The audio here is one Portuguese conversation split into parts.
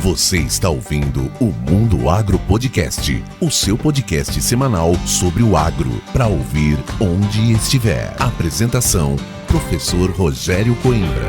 Você está ouvindo o Mundo Agro Podcast, o seu podcast semanal sobre o agro, para ouvir onde estiver. Apresentação, professor Rogério Coimbra.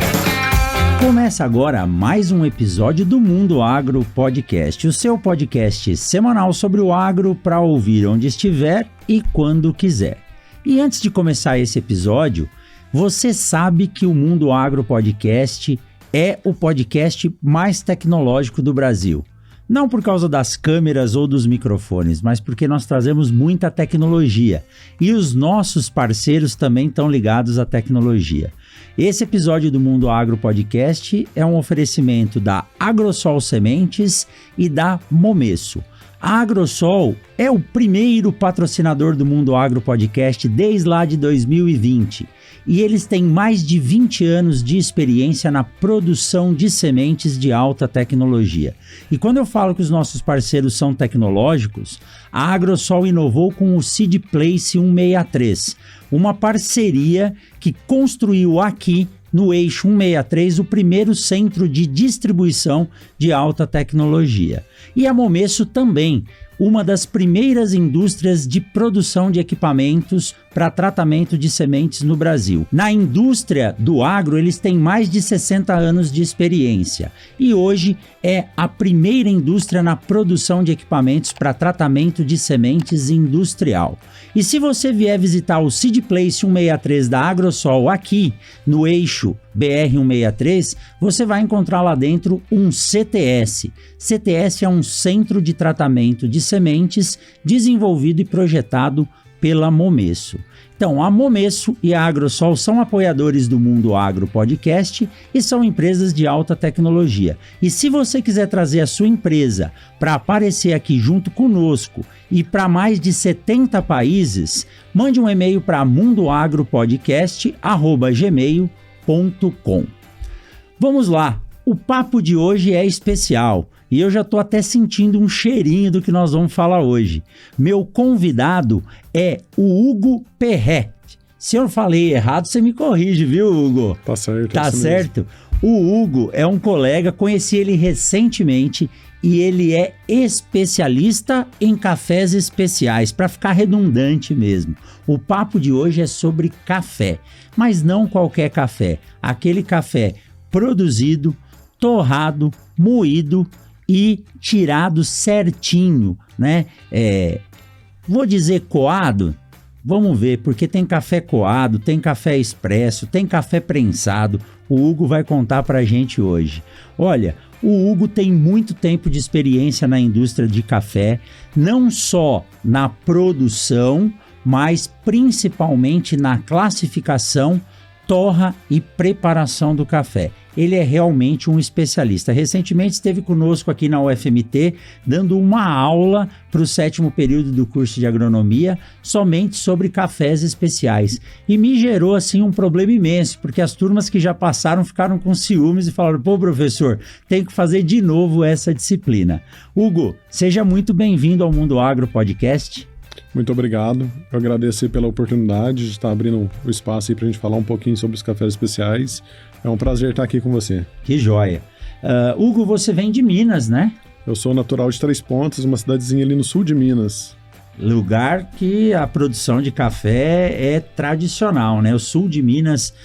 Começa agora mais um episódio do Mundo Agro Podcast, o seu podcast semanal sobre o agro para ouvir onde estiver e quando quiser. E antes de começar esse episódio, você sabe que o Mundo Agro Podcast é o podcast mais tecnológico do Brasil. Não por causa das câmeras ou dos microfones, mas porque nós trazemos muita tecnologia. E os nossos parceiros também estão ligados à tecnologia. Esse episódio do Mundo Agro Podcast é um oferecimento da Agrosol Sementes e da Momesso. A Agrosol é o primeiro patrocinador do Mundo Agro Podcast desde lá de 2020. E eles têm mais de 20 anos de experiência na produção de sementes de alta tecnologia. E quando eu falo que os nossos parceiros são tecnológicos, a Agrosol inovou com o Seed Place 163, uma parceria que construiu aqui no eixo 163 o primeiro centro de distribuição de alta tecnologia. E a Momesso também, uma das primeiras indústrias de produção de equipamentos para tratamento de sementes no Brasil. Na indústria do agro, eles têm mais de 60 anos de experiência e hoje é a primeira indústria na produção de equipamentos para tratamento de sementes industrial. E se você vier visitar o Seed Place 163 da Agrosol aqui no eixo BR-163, você vai encontrar lá dentro um CTS. CTS é um centro de tratamento de sementes desenvolvido e projetado pela Momesso. Então, a Momesso e a Agrosol são apoiadores do Mundo Agro Podcast e são empresas de alta tecnologia. E se você quiser trazer a sua empresa para aparecer aqui junto conosco e para mais de 70 países, mande um e-mail para mundoagropodcast@gmail.com. Vamos lá, o papo de hoje é especial. E eu já estou até sentindo um cheirinho do que nós vamos falar hoje. Meu convidado é o Hugo Perret. Se eu falei errado, você me corrige, viu, Hugo? Tá certo. Tá certo? O Hugo é um colega, conheci ele recentemente e ele é especialista em cafés especiais, para ficar redundante mesmo. O papo de hoje é sobre café, mas não qualquer café. Aquele café produzido, torrado, moído e tirado certinho, né? Vou dizer coado? Vamos ver, porque tem café coado, tem café expresso, tem café prensado. O Hugo vai contar pra gente hoje. Olha, o Hugo tem muito tempo de experiência na indústria de café, não só na produção, mas principalmente na classificação, torra e preparação do café. Ele é realmente um especialista. Recentemente esteve conosco aqui na UFMT, dando uma aula para o 7º período do curso de agronomia, somente sobre cafés especiais. E me gerou, assim, um problema imenso, porque as turmas que já passaram ficaram com ciúmes e falaram: pô, professor, tem que fazer de novo essa disciplina. Hugo, seja muito bem-vindo ao Mundo Agro Podcast. Muito obrigado. Eu agradeço pela oportunidade de estar abrindo o espaço aí para a gente falar um pouquinho sobre os cafés especiais. É um prazer estar aqui com você. Que joia. Hugo, você vem de Minas, né? Eu sou natural de Três Pontas, uma cidadezinha ali no sul de Minas. Lugar que a produção de café é tradicional, né? O sul de Minas,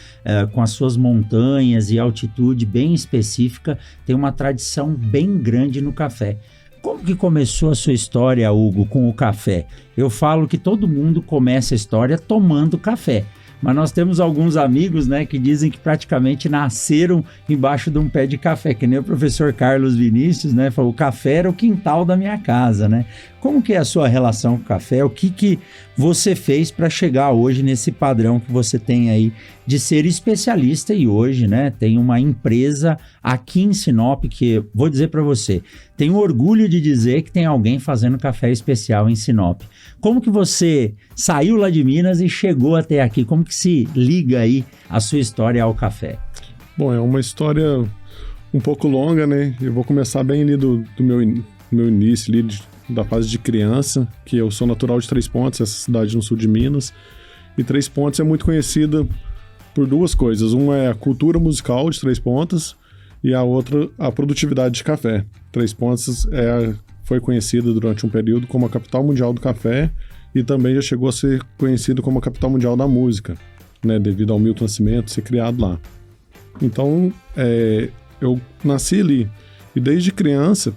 com as suas montanhas e altitude bem específica, tem uma tradição bem grande no café. Como que começou a sua história, Hugo, com o café? Eu falo que todo mundo começa a história tomando café, mas nós temos alguns amigos, né, que dizem que praticamente nasceram embaixo de um pé de café, que nem o professor Carlos Vinícius, né, falou: o café era o quintal da minha casa, né? Como que é a sua relação com o café? O que você fez para chegar hoje nesse padrão que você tem aí de ser especialista e hoje, né, tem uma empresa aqui em Sinop que, vou dizer para você, tenho orgulho de dizer que tem alguém fazendo café especial em Sinop. Como que você saiu lá de Minas e chegou até aqui? Como que se liga aí a sua história ao café? Bom, é uma história um pouco longa, né? Eu vou começar bem ali do meu início, ali da fase de criança, que eu sou natural de Três Pontas, essa cidade no sul de Minas. E Três Pontas é muito conhecida por duas coisas. Uma é a cultura musical de Três Pontas e a outra, a produtividade de café. Três Pontas foi conhecida durante um período como a capital mundial do café e também já chegou a ser conhecido como a capital mundial da música, né, devido ao Milton Nascimento ser criado lá. Então, eu nasci ali e desde criança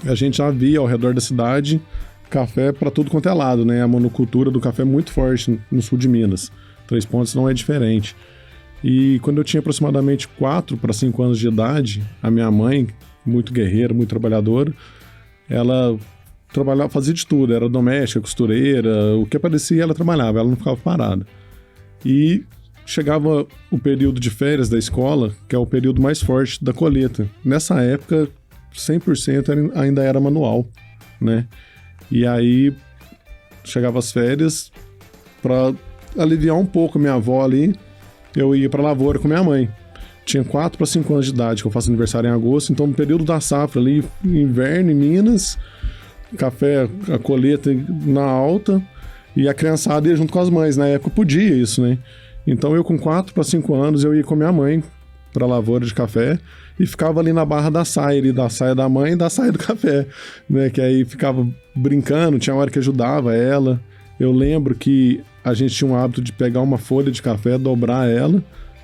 a gente já via ao redor da cidade café para tudo quanto é lado, né? A monocultura do café é muito forte no sul de Minas. Três Pontas não é diferente. E quando eu tinha aproximadamente 4 para 5 anos de idade, a minha mãe, muito guerreira, muito trabalhadora, ela fazia de tudo, era doméstica, costureira, o que aparecia ela trabalhava, ela não ficava parada. E chegava o período de férias da escola, que é o período mais forte da colheita. Nessa época, 100% ainda era manual, né? E aí, chegava as férias, para aliviar um pouco a minha avó ali, eu ia para a lavoura com minha mãe. Tinha 4 para 5 anos de idade, que eu faço aniversário em agosto, então no período da safra ali, inverno em Minas, café, a colheita na alta, e a criançada ia junto com as mães. Na época podia isso, né? Então eu com 4 para 5 anos, eu ia com minha mãe para a lavoura de café e ficava ali na barra da saia, ali, da saia da mãe e da saia do café, né? Que aí ficava brincando, tinha hora que ajudava ela. Eu lembro que a gente tinha um hábito de pegar uma folha de café, dobrar ela,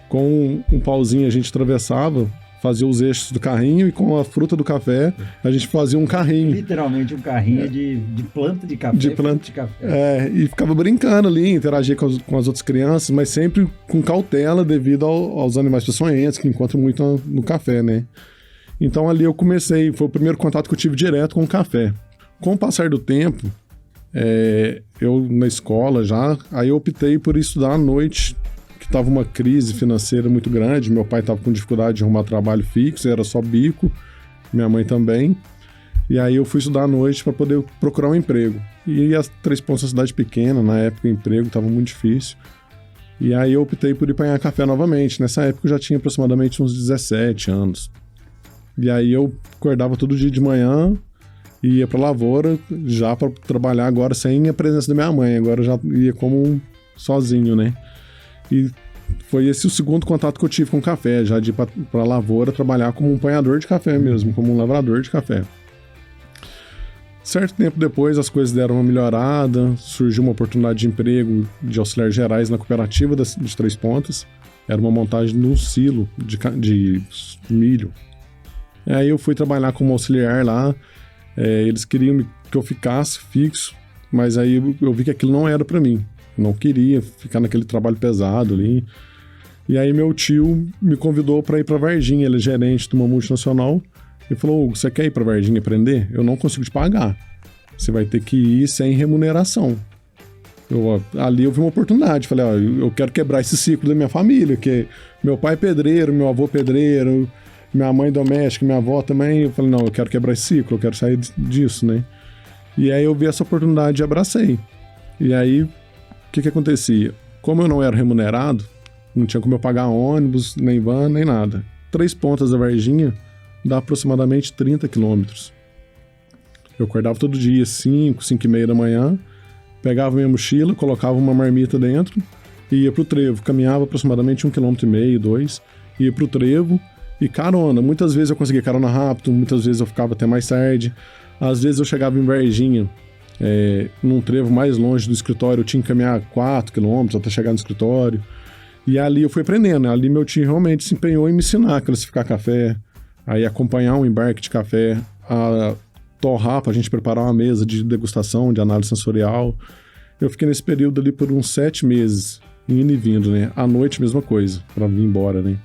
com um pauzinho a gente atravessava, fazia os eixos do carrinho e com a fruta do café a gente fazia um carrinho. Literalmente um carrinho de planta de café. De planta de café. E ficava brincando ali, interagia com as outras crianças, mas sempre com cautela devido aos animais peçonhentos que encontram muito no café, né? Então ali eu comecei, foi o primeiro contato que eu tive direto com o café. Com o passar do tempo, eu na escola já, aí eu optei por estudar à noite, que estava uma crise financeira muito grande, meu pai estava com dificuldade de arrumar trabalho fixo, era só bico, minha mãe também, e aí eu fui estudar à noite para poder procurar um emprego. E as Três Pontas, cidade pequena, na época o emprego estava muito difícil, e aí eu optei por ir apanhar café novamente. Nessa época eu já tinha aproximadamente uns 17 anos, e aí eu acordava todo dia de manhã, ia pra lavoura já para trabalhar agora sem a presença da minha mãe, agora eu já ia como sozinho, né? E foi esse o segundo contato que eu tive com o café, já de ir pra lavoura trabalhar como um apanhador de café mesmo, como um lavrador de café. Certo tempo depois as coisas deram uma melhorada, surgiu uma oportunidade de emprego de auxiliar gerais na cooperativa de Três Pontas, era uma montagem num silo de milho. E aí eu fui trabalhar como auxiliar lá. Eles queriam que eu ficasse fixo, mas aí eu vi que aquilo não era para mim. Eu não queria ficar naquele trabalho pesado ali. E aí meu tio me convidou para ir para Varginha, ele é gerente de uma multinacional. Ele falou: você quer ir para Varginha aprender? Eu não consigo te pagar. Você vai ter que ir sem remuneração. Ali eu vi uma oportunidade. Falei: eu quero quebrar esse ciclo da minha família, que meu pai é pedreiro, meu avô pedreiro, minha mãe doméstica, minha avó também. Eu falei: não, eu quero quebrar esse ciclo, eu quero sair disso, né? E aí eu vi essa oportunidade e abracei. E aí, o que acontecia? Como eu não era remunerado, não tinha como eu pagar ônibus, nem van, nem nada. Três Pontas da Varginha dá aproximadamente 30 quilômetros. Eu acordava todo dia, 5h30 da manhã, pegava minha mochila, colocava uma marmita dentro e ia pro trevo. Caminhava aproximadamente 1,5 km, 2 km, ia pro trevo e carona. Muitas vezes eu conseguia carona rápido, muitas vezes eu ficava até mais tarde. Às vezes eu chegava em Varginha, num trevo mais longe do escritório, eu tinha que caminhar 4 km até chegar no escritório. E ali eu fui aprendendo, ali meu tio realmente se empenhou em me ensinar a classificar café, aí acompanhar um embarque de café, a torrar pra gente preparar uma mesa de degustação, de análise sensorial. Eu fiquei nesse período ali por uns 7 meses, indo e vindo, né? À noite, mesma coisa, pra vir embora, né?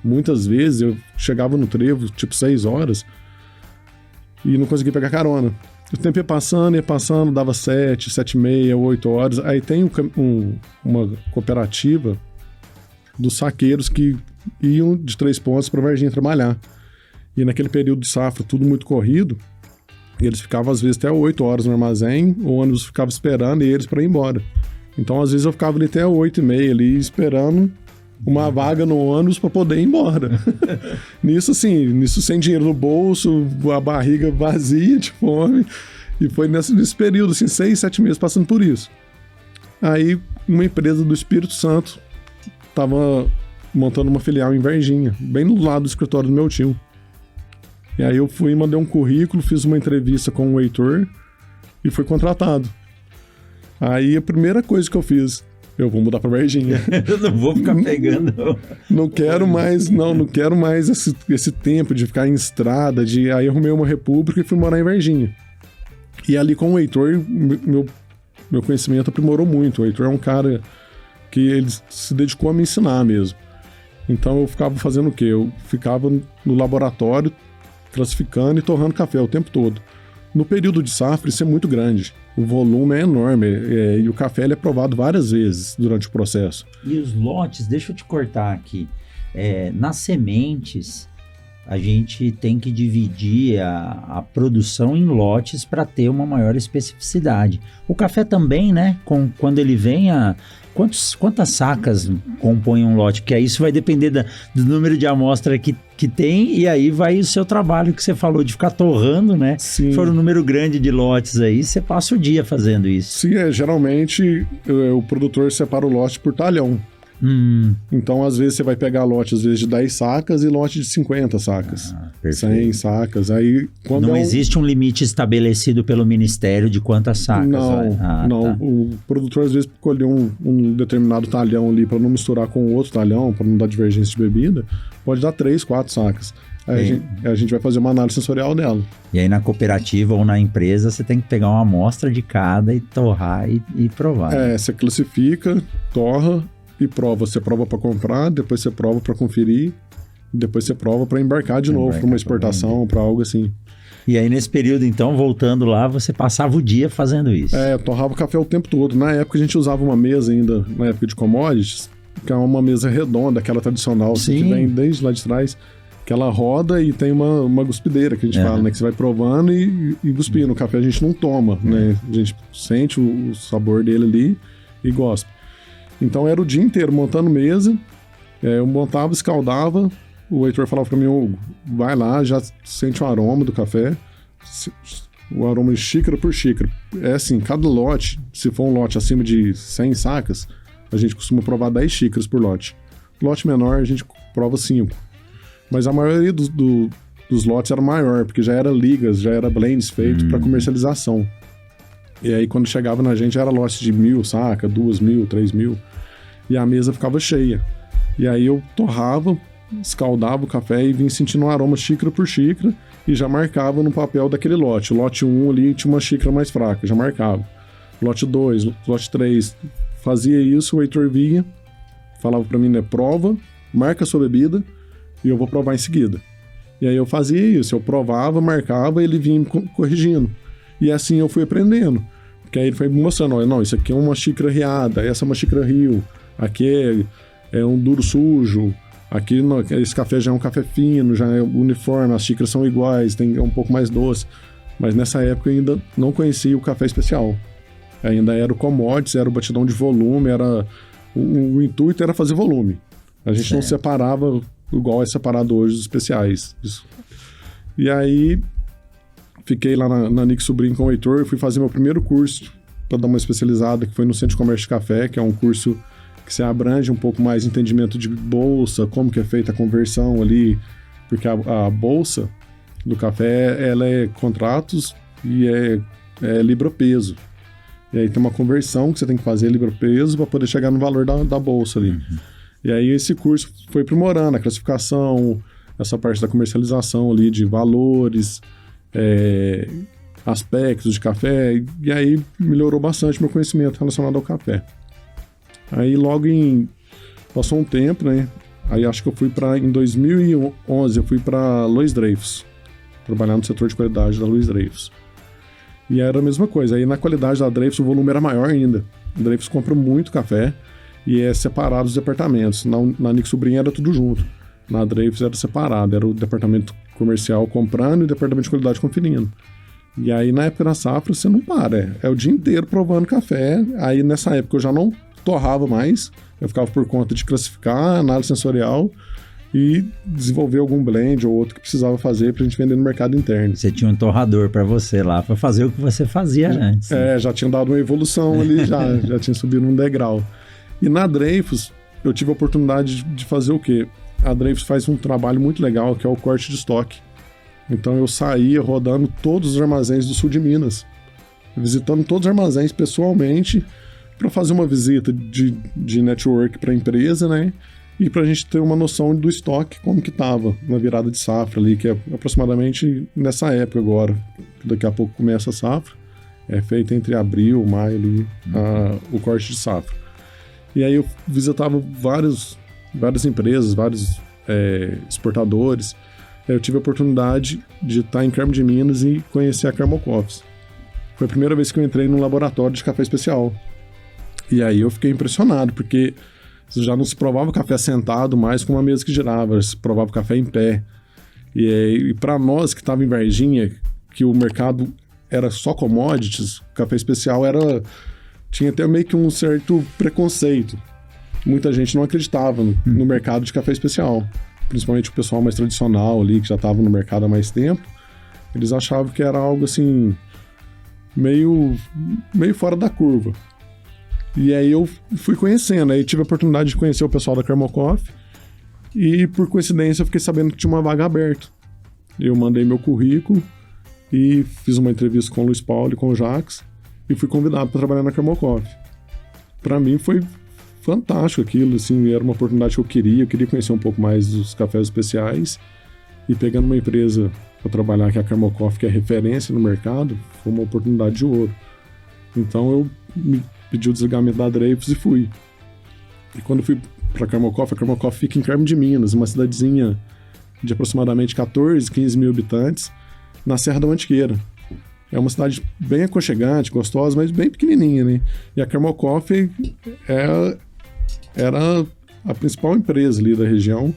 Muitas vezes eu chegava no trevo, tipo 6 horas, e não conseguia pegar carona. O tempo ia passando, dava 7, 7h30, 8 horas. Aí tem uma cooperativa dos saqueiros que iam de Três Pontas para Varginha trabalhar. E naquele período de safra, tudo muito corrido, eles ficavam às vezes até 8 horas no armazém, o ônibus ficava esperando eles para ir embora. Então às vezes eu ficava ali até 8h30 ali esperando uma vaga no ônibus para poder ir embora. Nisso sem dinheiro no bolso, a barriga vazia de fome. E foi nesse período, assim, 6, 7 meses passando por isso. Aí uma empresa do Espírito Santo estava montando uma filial em Varginha, bem do lado do escritório do meu tio. E aí eu fui, mandei um currículo, fiz uma entrevista com o Heitor e fui contratado. Aí a primeira coisa que eu fiz, eu vou mudar pra Varginha. Eu não vou ficar pegando. Não quero mais esse tempo de ficar em estrada. Aí eu arrumei uma república e fui morar em Varginha. E ali com o Heitor, meu conhecimento aprimorou muito. O Heitor é um cara que ele se dedicou a me ensinar mesmo. Então eu ficava fazendo o quê? Eu ficava no laboratório classificando e torrando café o tempo todo. No período de safra, isso é muito grande. O volume é enorme e o café ele é provado várias vezes durante o processo. E os lotes, deixa eu te cortar aqui. Nas sementes, a gente tem que dividir a produção em lotes para ter uma maior especificidade. O café também, né? Quando ele vem, quantas sacas compõem um lote? Porque aí isso vai depender do número de amostra que tem, e aí vai o seu trabalho que você falou de ficar torrando, né? Sim. Se for um número grande de lotes aí, você passa o dia fazendo isso. Sim, geralmente o produtor separa o lote por talhão. Então, às vezes, você vai pegar lote às vezes, de 10 sacas e lote de 50 sacas. 100 sacas. Aí, quando não existe um limite estabelecido pelo Ministério de quantas sacas? Não. Tá. O produtor, às vezes, escolheu um determinado talhão ali para não misturar com outro talhão, para não dar divergência de bebida, pode dar 3, 4 sacas. Aí a gente vai fazer uma análise sensorial dela. E aí na cooperativa ou na empresa você tem que pegar uma amostra de cada e torrar e provar. Você classifica, torra e prova. Você prova para comprar, depois você prova para conferir, depois você prova para embarcar de novo para uma exportação, para algo assim. E aí nesse período então, voltando lá, você passava o dia fazendo isso? Eu torrava o café o tempo todo. Na época a gente usava uma mesa ainda, na época de commodities, que é uma mesa redonda, aquela tradicional, que vem desde lá de trás, que ela roda e tem uma guspideira que a gente fala, né? Que você vai provando e cuspindo. O café a gente não toma, né? A gente sente o sabor dele ali e gospe. Então era o dia inteiro montando mesa, eu montava, escaldava, o Heitor falava pra mim, Hugo, vai lá, já sente o aroma do café, o aroma de xícara por xícara. É assim, cada lote, se for um lote acima de 100 sacas, a gente costuma provar 10 xícaras por lote. Lote menor a gente prova 5. Mas a maioria dos lotes era maior, porque já era ligas, já era blends feito para comercialização. E aí, quando chegava na gente, era lote de 1.000 saca, 2.000, 3.000. E a mesa ficava cheia. E aí eu torrava, escaldava o café e vinha sentindo um aroma xícara por xícara e já marcava no papel daquele lote. O lote 1 ali tinha uma xícara mais fraca, já marcava. Lote 2, lote 3, fazia isso, o Heitor vinha, falava pra mim, né, prova, marca a sua bebida e eu vou provar em seguida. E aí eu fazia isso, eu provava, marcava e ele vinha me corrigindo. E assim eu fui aprendendo. Porque aí ele foi me mostrando, não, isso aqui é uma xícara riada, essa é uma xícara rio, aqui é um duro sujo, aqui não, esse café já é um café fino, já é uniforme, as xícaras são iguais, é um pouco mais doce. Mas nessa época eu ainda não conhecia o café especial. Ainda era o commodities, era o batidão de volume, o intuito era fazer volume. A gente não separava igual é separado hoje os especiais. Isso. E aí fiquei lá na Nick Sobrinho com o Heitor e fui fazer meu primeiro curso para dar uma especializada, que foi no Centro de Comércio de Café, que é um curso que se abrange um pouco mais entendimento de bolsa, como que é feita a conversão ali, porque a bolsa do café, ela é contratos e é libra-peso. E aí tem uma conversão que você tem que fazer libra-peso para poder chegar no valor da bolsa ali. E aí esse curso foi aprimorando a classificação, essa parte da comercialização ali de valores, aspectos de café, e aí melhorou bastante meu conhecimento relacionado ao café. Aí passou um tempo, né? Aí acho que eu fui em 2011, eu fui para Louis Dreyfus, trabalhar no setor de qualidade da Louis Dreyfus. E era a mesma coisa, aí na qualidade da Dreyfus o volume era maior ainda. A Dreyfus compra muito café e é separado os departamentos. Na Nick Sobrinho era tudo junto. Na Dreyfus era separado, era o departamento comercial comprando e o departamento de qualidade conferindo. E aí na época da safra você não para, é o dia inteiro provando café. Aí nessa época eu já não torrava mais, eu ficava por conta de classificar, análise sensorial e desenvolver algum blend ou outro que precisava fazer pra gente vender no mercado interno. Você tinha um torrador pra você lá, pra fazer o que você fazia antes. Já tinha dado uma evolução ali, já tinha subido um degrau. E na Dreyfus, eu tive a oportunidade de fazer o quê? A Dreyfus faz um trabalho muito legal, que é o corte de estoque. Então eu saía rodando todos os armazéns do sul de Minas, visitando todos os armazéns pessoalmente, para fazer uma visita de network para a empresa, né? E para a gente ter uma noção do estoque, como que estava na virada de safra ali, que é aproximadamente nessa época agora. Daqui a pouco começa a safra. É feito entre abril e maio ali, o corte de safra. E aí eu visitava várias empresas, vários exportadores. Eu tive a oportunidade de estar em Carmo de Minas e conhecer a Carmo Coffees. Foi a primeira vez que eu entrei num laboratório de café especial. E aí eu fiquei impressionado, porque já não se provava café sentado mais com uma mesa que girava, se provava café em pé. E para nós que estava em Varginha, que o mercado era só commodities, o café especial tinha até meio que um certo preconceito. Muita gente não acreditava no mercado de café especial. Principalmente o pessoal mais tradicional ali, que já estava no mercado há mais tempo. Eles achavam que era algo assim, meio fora da curva. E aí eu fui conhecendo, aí tive a oportunidade de conhecer o pessoal da Carmo Coffee e por coincidência eu fiquei sabendo que tinha uma vaga aberta. Eu mandei meu currículo e fiz uma entrevista com o Luiz Paulo e com o Jacques e fui convidado para trabalhar na Carmo Coffee. Para mim foi fantástico aquilo, assim, era uma oportunidade que eu queria conhecer um pouco mais dos cafés especiais e pegando uma empresa para trabalhar que é a Carmo Coffee, que é referência no mercado, foi uma oportunidade de ouro. Então eu me pedi o desligamento da Dreyfus e fui. E quando fui para a Carmo Coffee fica em Carmo de Minas, uma cidadezinha de aproximadamente 14, 15 mil habitantes, na Serra da Mantiqueira. É uma cidade bem aconchegante, gostosa, mas bem pequenininha, né? E a Carmo Coffee era a principal empresa ali da região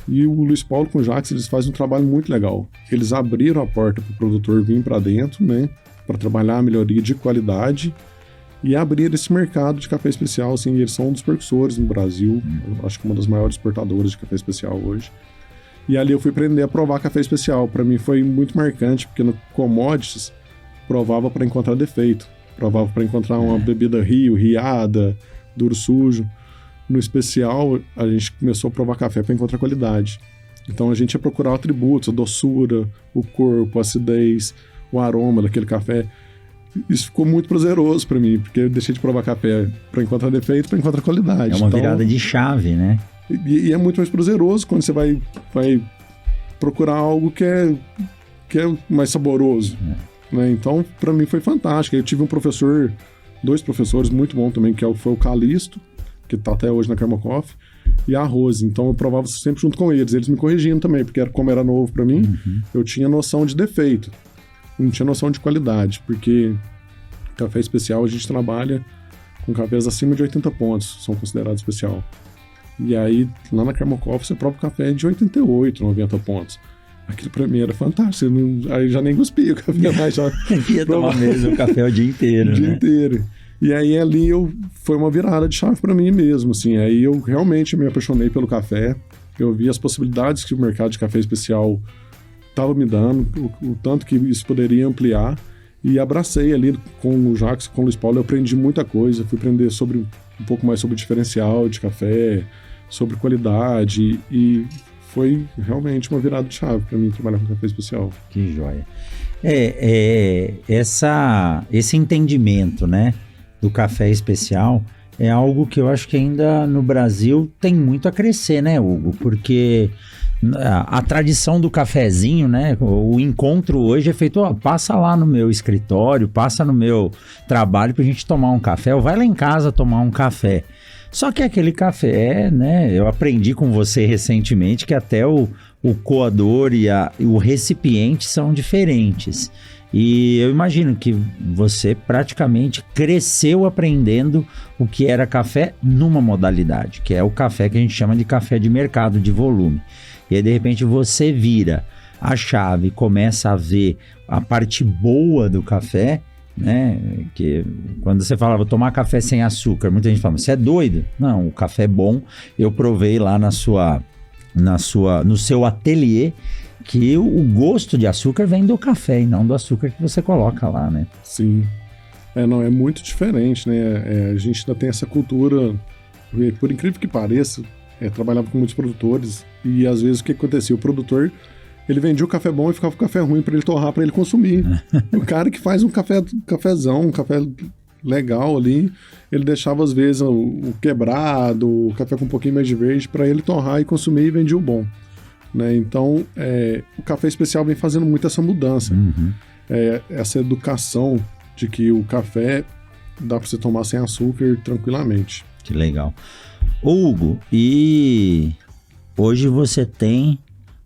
e o Luiz Paulo com o Jacques, eles fazem um trabalho muito legal. Eles abriram a porta para o produtor vir para dentro, né? Para trabalhar a melhoria de qualidade e abrir esse mercado de café especial, assim, eles são um dos precursores no Brasil, eu acho que uma das maiores exportadoras de café especial hoje. E ali eu fui aprender a provar café especial. Para mim foi muito marcante, porque no commodities provava para encontrar defeito, provava para encontrar uma bebida riada, duro sujo. No especial, a gente começou a provar café para encontrar qualidade. Então a gente ia procurar atributos, a doçura, o corpo, a acidez, o aroma daquele café. Isso ficou muito prazeroso para mim, porque eu deixei de provar café para encontrar defeito, para encontrar qualidade. É uma virada de chave, né? E é muito mais prazeroso quando você vai procurar algo que é mais saboroso. Né? Então, para mim foi fantástico. Eu tive dois professores muito bons também, que foi o Calixto, que tá até hoje na Carmo Coffee, e a Rose. Então eu provava sempre junto com eles me corrigindo também, porque como era novo para mim, eu tinha noção de defeito, não tinha noção de qualidade, porque café especial a gente trabalha com cafés acima de 80 pontos, são considerados especial. E aí, lá na Carmo Coffee, você prova o café de 88, 90 pontos. Aquilo pra mim era fantástico, aí já nem cuspia o café mais. Ia tomar mesmo o café o dia inteiro, o dia inteiro. E aí ali foi uma virada de chave para mim mesmo, assim. Aí eu realmente me apaixonei pelo café. Eu vi as possibilidades que o mercado de café especial estava me dando, o tanto que isso poderia ampliar. E abracei ali com o Jacques, com o Luiz Paulo, eu aprendi muita coisa. Fui aprender um pouco mais sobre o diferencial de café, sobre qualidade. E foi realmente uma virada de chave para mim trabalhar com café especial. Que joia. Esse entendimento, né, do café especial é algo que eu acho que ainda no Brasil tem muito a crescer, né, Hugo? Porque a tradição do cafezinho, né, o encontro hoje é feito, passa lá no meu escritório, passa no meu trabalho pra gente tomar um café, ou vai lá em casa tomar um café. Só que aquele café, né, eu aprendi com você recentemente que até o coador e o recipiente são diferentes. E eu imagino que você praticamente cresceu aprendendo o que era café numa modalidade, que é o café que a gente chama de café de mercado, de volume. E aí, de repente, você vira a chave e começa a ver a parte boa do café, né? Que quando você fala, vou tomar café sem açúcar, muita gente fala, você é doido? Não, o café é bom. Eu provei lá no seu ateliê que o gosto de açúcar vem do café e não do açúcar que você coloca lá, né? Sim. É muito diferente, né? A gente ainda tem essa cultura por incrível que pareça, trabalhava com muitos produtores e às vezes o que acontecia? O produtor, ele vendia o café bom e ficava com o café ruim para ele torrar, para ele consumir. O cara que faz um cafezão, um café legal ali, ele deixava às vezes o quebrado, o café com um pouquinho mais de verde para ele torrar e consumir e vendia o bom. Né? Então, o café especial vem fazendo muito essa mudança. Essa educação de que o café dá para você tomar sem açúcar tranquilamente. Que legal. Hugo, e hoje você tem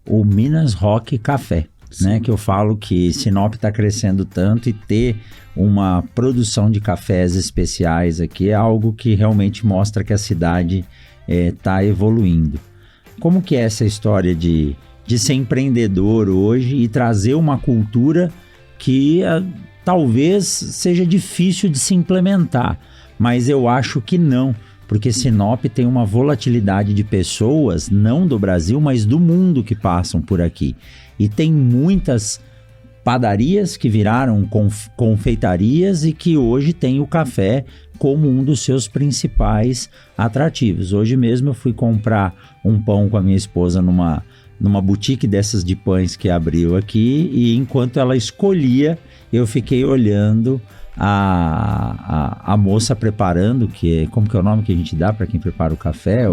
o Minas Rock Café, né? Que eu falo que Sinop está crescendo tanto e ter uma produção de cafés especiais aqui é algo que realmente mostra que a cidade está evoluindo. Como que é essa história de ser empreendedor hoje e trazer uma cultura que talvez seja difícil de se implementar, mas eu acho que não, porque Sinop tem uma volatilidade de pessoas, não do Brasil, mas do mundo que passam por aqui. E tem muitas padarias que viraram confeitarias e que hoje tem o café como um dos seus principais atrativos. Hoje mesmo eu fui comprar um pão com a minha esposa numa boutique dessas de pães que abriu aqui, e enquanto ela escolhia, eu fiquei olhando a moça preparando, como que é o nome que a gente dá para quem prepara o café?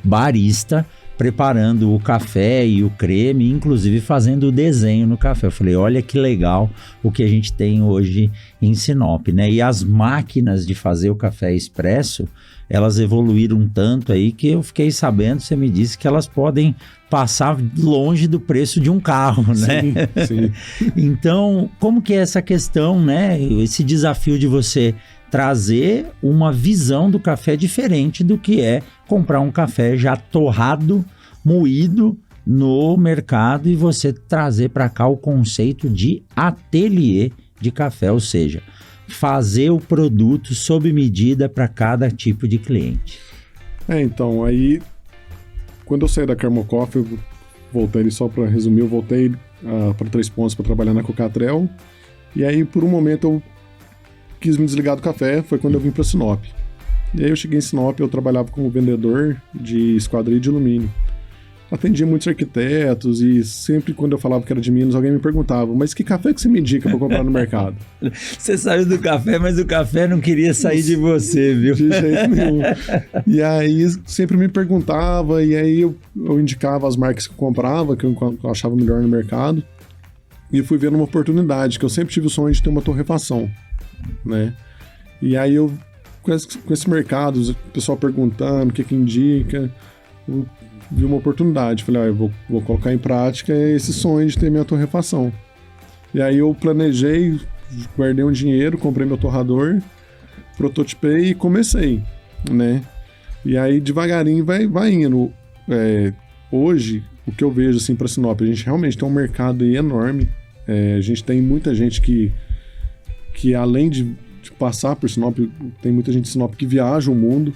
Barista, preparando o café e o creme, inclusive fazendo o desenho no café. Eu falei, olha que legal o que a gente tem hoje em Sinop, né? E as máquinas de fazer o café expresso, elas evoluíram tanto aí que eu fiquei sabendo, você me disse que elas podem passar longe do preço de um carro, né? Sim. Então, como que é essa questão, né? Esse desafio de você trazer uma visão do café diferente do que é comprar um café já torrado, moído no mercado e você trazer para cá o conceito de ateliê de café, ou seja, fazer o produto sob medida para cada tipo de cliente. Então, aí quando eu saí da Carmo Coffee, eu voltei, só para resumir, eu voltei para Três Pontos para trabalhar na Cocatrel, e aí por um momento eu quis me desligar do café, foi quando eu vim para Sinop. E aí eu cheguei em Sinop, eu trabalhava como vendedor de esquadria de alumínio. Atendia muitos arquitetos e sempre quando eu falava que era de Minas, alguém me perguntava, mas que café que você me indica para comprar no mercado? Você saiu do café, mas o café não queria sair de você, viu? De jeito nenhum. E aí sempre me perguntava, e aí eu indicava as marcas que eu comprava, que eu achava melhor no mercado, e fui vendo uma oportunidade, que eu sempre tive o sonho de ter uma torrefação, né? E aí eu, com esse mercado, o pessoal perguntando o que indica, eu vi uma oportunidade, falei, eu vou colocar em prática esse sonho de ter minha torrefação. E aí eu planejei, guardei um dinheiro, comprei meu torrador, prototipei e comecei, né? E aí devagarinho vai indo. Hoje, o que eu vejo assim para Sinop, a gente realmente tem um mercado aí enorme, a gente tem muita gente que além de passar por Sinop, tem muita gente de Sinop que viaja o mundo,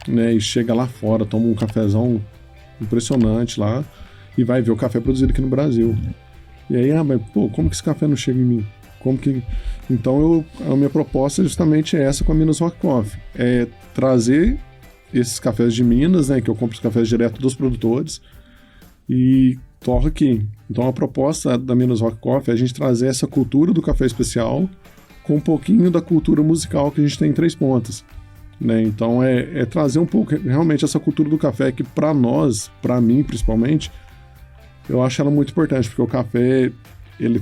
né? E chega lá fora, toma um cafezão impressionante lá e vai ver o café produzido aqui no Brasil. E aí, mas pô, como que esse café não chega em mim? Como que... Então a minha proposta é justamente essa com a Minas Rock Coffee, é trazer esses cafés de Minas, né, que eu compro os cafés direto dos produtores e torro aqui. Então a proposta da Minas Rock Coffee é a gente trazer essa cultura do café especial com um pouquinho da cultura musical que a gente tem em Três Pontas. Né? Então é trazer um pouco realmente essa cultura do café que para nós, para mim principalmente, eu acho ela muito importante, porque o café ele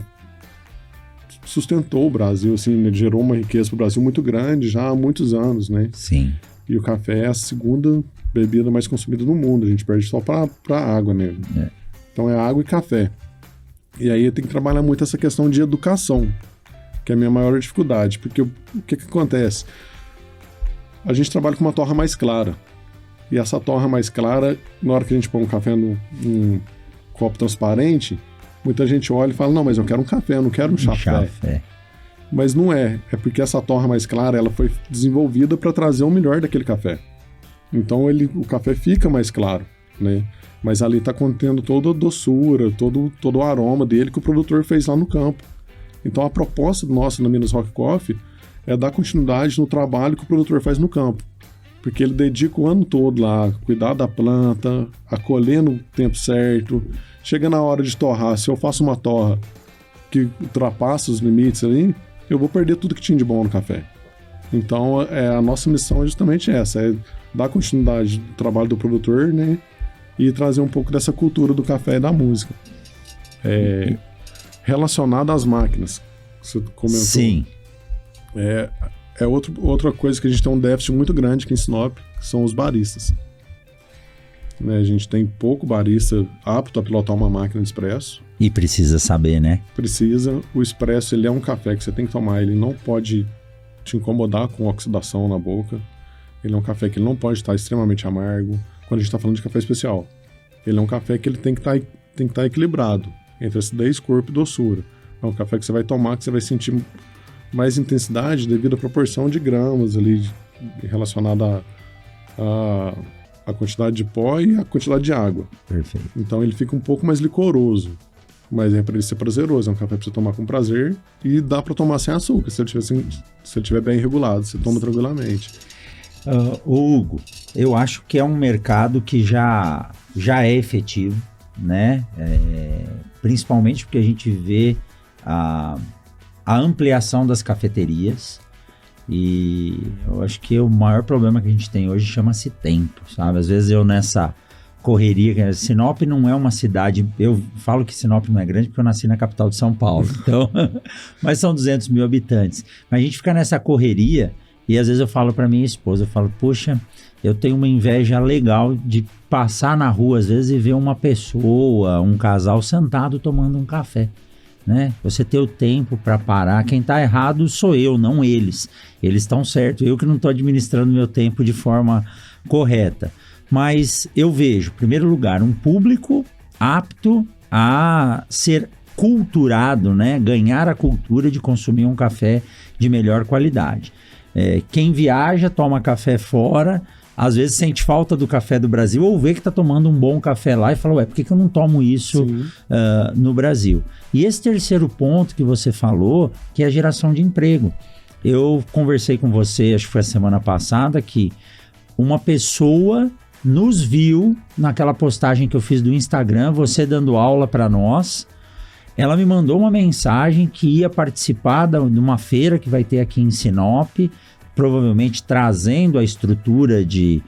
sustentou o Brasil, assim, ele gerou uma riqueza para o Brasil muito grande já há muitos anos, né? Sim. E o café é a segunda bebida mais consumida no mundo, a gente perde só para água nele. Então é água e café. E aí tem que trabalhar muito essa questão de educação, que é a minha maior dificuldade, porque o que acontece? A gente trabalha com uma torra mais clara. E essa torra mais clara, na hora que a gente põe um café num copo transparente, muita gente olha e fala, não, mas eu quero um café, eu não quero um chafé. Mas não é. É porque essa torra mais clara, ela foi desenvolvida para trazer o melhor daquele café. Então o café fica mais claro, né? Mas ali está contendo toda a doçura, todo o aroma dele que o produtor fez lá no campo. Então a proposta nossa na Minas Rock Coffee é dar continuidade no trabalho que o produtor faz no campo. porque ele dedica o ano todo lá a cuidar da planta, a colher no tempo certo. Chega na hora de torrar, se eu faço uma torra que ultrapassa os limites ali, eu vou perder tudo que tinha de bom no café. Então, a nossa missão é justamente essa, é dar continuidade do trabalho do produtor, né? E trazer um pouco dessa cultura do café e da música. Relacionado às máquinas, que você comentou. Sim. Outra coisa que a gente tem um déficit muito grande aqui em Sinop, que são os baristas. Né, a gente tem pouco barista apto a pilotar uma máquina de expresso. E precisa saber, né? Precisa. O expresso, ele é um café que você tem que tomar, ele não pode te incomodar com oxidação na boca. Ele é um café que ele não pode estar extremamente amargo. Quando a gente está falando de café especial, ele é um café que ele tem que estar equilibrado entre acidez, corpo e doçura. É um café que você vai tomar, que você vai sentir mais intensidade devido à proporção de gramas ali relacionada a quantidade de pó e a quantidade de água. Perfeito. Então ele fica um pouco mais licoroso, mas é para ele ser prazeroso. É um café para você tomar com prazer e dá para tomar sem açúcar. Se ele estiver bem regulado, você toma tranquilamente. Hugo, eu acho que é um mercado que já é efetivo, né? Principalmente porque a gente vê a ampliação das cafeterias. E eu acho que o maior problema que a gente tem hoje chama-se tempo, sabe? Às vezes eu nessa correria, Sinop não é uma cidade, eu falo que Sinop não é grande porque eu nasci na capital de São Paulo, então, mas são 200 mil habitantes. Mas a gente fica nessa correria e às vezes eu falo para minha esposa, eu falo, poxa, eu tenho uma inveja legal de passar na rua às vezes e ver uma pessoa, um casal sentado tomando um café. Né? Você ter o tempo para parar. Quem está errado sou eu, não eles. Eles estão certos. Eu que não estou administrando meu tempo de forma correta. Mas eu vejo, em primeiro lugar, um público apto a ser culturado, né? Ganhar a cultura de consumir um café de melhor qualidade. Quem viaja, toma café fora, às vezes sente falta do café do Brasil ou vê que está tomando um bom café lá e fala, por que eu não tomo isso no Brasil? E esse terceiro ponto que você falou, que é a geração de emprego. Eu conversei com você, acho que foi a semana passada, que uma pessoa nos viu naquela postagem que eu fiz do Instagram, você dando aula para nós. Ela me mandou uma mensagem que ia participar de uma feira que vai ter aqui em Sinop, provavelmente trazendo a estrutura de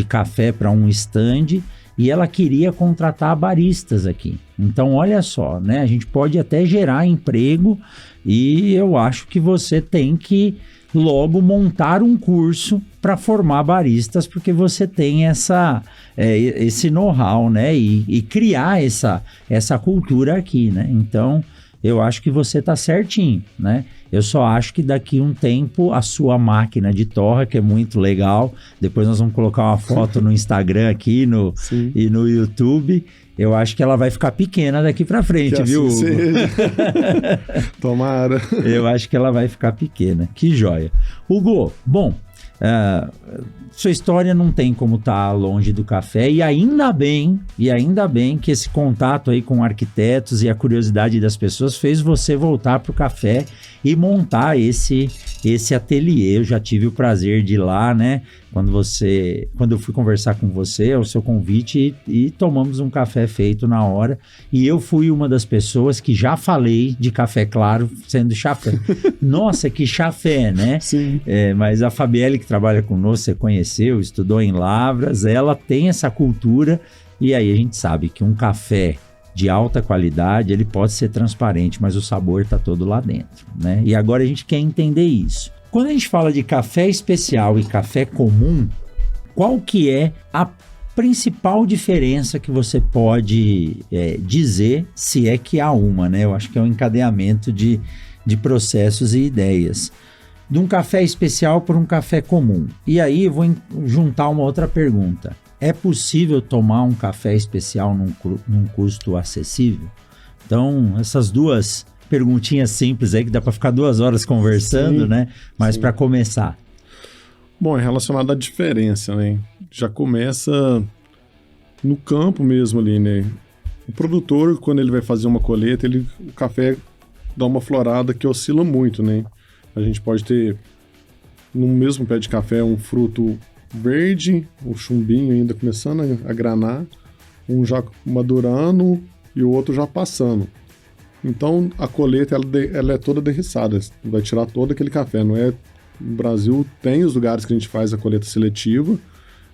café para um stand, e ela queria contratar baristas aqui. Então, olha só, né? A gente pode até gerar emprego e eu acho que você tem que logo montar um curso para formar baristas, porque você tem esse know-how, né? E criar essa cultura aqui, né? Então, eu acho que você está certinho, né? Eu só acho que daqui um tempo a sua máquina de torra, que é muito legal, depois nós vamos colocar uma foto no Instagram aqui e no YouTube, eu acho que ela vai ficar pequena daqui para frente, que viu, assim Hugo? Tomara. Eu acho que ela vai ficar pequena. Que joia. Hugo, bom, sua história não tem como estar longe do café e ainda bem que esse contato aí com arquitetos e a curiosidade das pessoas fez você voltar para o café e montar esse ateliê. Eu já tive o prazer de ir lá, né? Quando eu fui conversar com você, o seu convite, e tomamos um café feito na hora. E eu fui uma das pessoas que já falei de café claro sendo chafé. Nossa, que chafé, né? Sim. Mas a Fabielle, que trabalha conosco, você conheceu, estudou em Lavras, ela tem essa cultura, e aí a gente sabe que um café de alta qualidade, ele pode ser transparente, mas o sabor está todo lá dentro, né? E agora a gente quer entender isso. Quando a gente fala de café especial e café comum, qual que é a principal diferença que você pode dizer, se é que há uma, né? Eu acho que é um encadeamento de processos e ideias. De um café especial para um café comum. E aí eu vou juntar uma outra pergunta. É possível tomar um café especial num custo acessível? Então, essas duas perguntinhas simples aí, que dá para ficar 2 horas conversando, né? Mas para começar. Bom, é relacionado à diferença, né? Já começa no campo mesmo ali, né? O produtor, quando ele vai fazer uma colheita, o café dá uma florada que oscila muito, né? A gente pode ter, no mesmo pé de café, um fruto verde, o chumbinho ainda começando a granar, um já madurando e o outro já passando. Então a colheita ela é toda derriçada, vai tirar todo aquele café. Não é, no Brasil tem os lugares que a gente faz a colheita seletiva,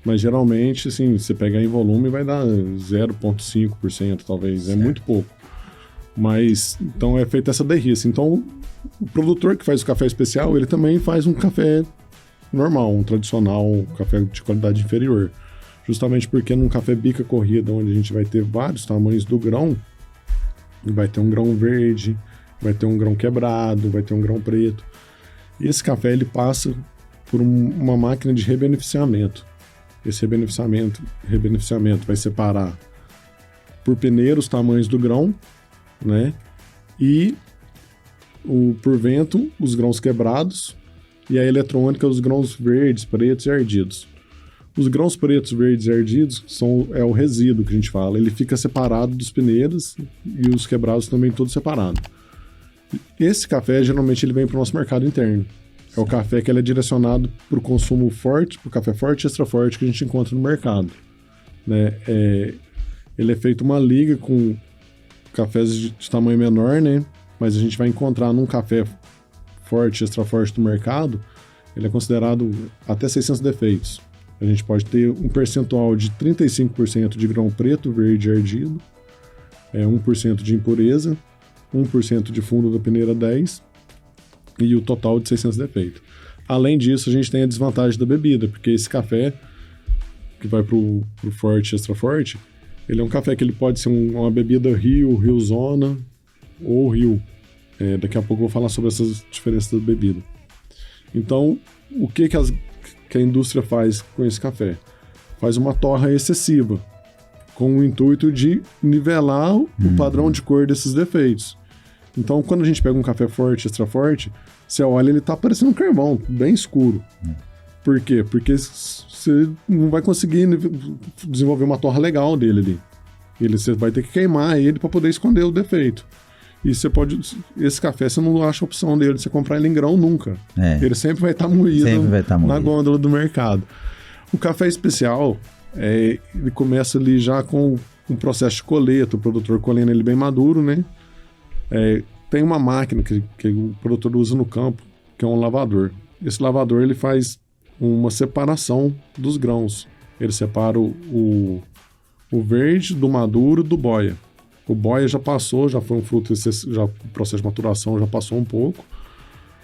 mas geralmente, assim, você pegar em volume vai dar 0,5% talvez, certo. É muito pouco. Mas, então é feita essa derriça. Então, o produtor que faz o café especial, ele também faz um café normal, um tradicional, um café de qualidade inferior. Justamente porque num café bica corrida, onde a gente vai ter vários tamanhos do grão, vai ter um grão verde, vai ter um grão quebrado, vai ter um grão preto. E esse café, ele passa por uma máquina de rebeneficiamento. Esse rebeneficiamento vai separar por peneira os tamanhos do grão, né? E por vento, os grãos quebrados, e a eletrônica, os grãos verdes, pretos e ardidos. Os grãos pretos, verdes e ardidos é o resíduo que a gente fala. Ele fica separado dos peneiras e os quebrados também todos separados. Esse café, geralmente, ele vem para o nosso mercado interno. É o café que ele é direcionado para o consumo forte, para o café forte e extra forte que a gente encontra no mercado. Né? Ele é feito uma liga com cafés de tamanho menor, né? Mas a gente vai encontrar num café forte, extra forte do mercado, ele é considerado até 600 defeitos. A gente pode ter um percentual de 35% de grão preto, verde e ardido, 1% de impureza, 1% de fundo da peneira 10 e o total de 600 defeitos. Além disso, a gente tem a desvantagem da bebida, porque esse café que vai pro forte, extra forte, ele é um café que ele pode ser uma bebida Rio Zona ou Rio. Daqui a pouco eu vou falar sobre essas diferenças da bebida. Então, o que a indústria faz com esse café? Faz uma torra excessiva, com o intuito de nivelar o padrão de cor desses defeitos. Então, quando a gente pega um café forte, extra forte, você olha, ele tá parecendo um carvão, bem escuro. Por quê? Porque você não vai conseguir desenvolver uma torra legal dele ali. Você vai ter que queimar ele para poder esconder o defeito. E esse café você não acha a opção dele de você comprar ele em grão nunca. Ele sempre vai estar moído na gôndola do mercado. O café especial, ele começa ali já com um processo de colheita, o produtor colhendo ele bem maduro, né? Tem uma máquina que o produtor usa no campo, que é um lavador. Esse lavador, ele faz uma separação dos grãos. Ele separa o verde do maduro do boia. O boia já passou, já foi um fruto, o processo de maturação já passou um pouco.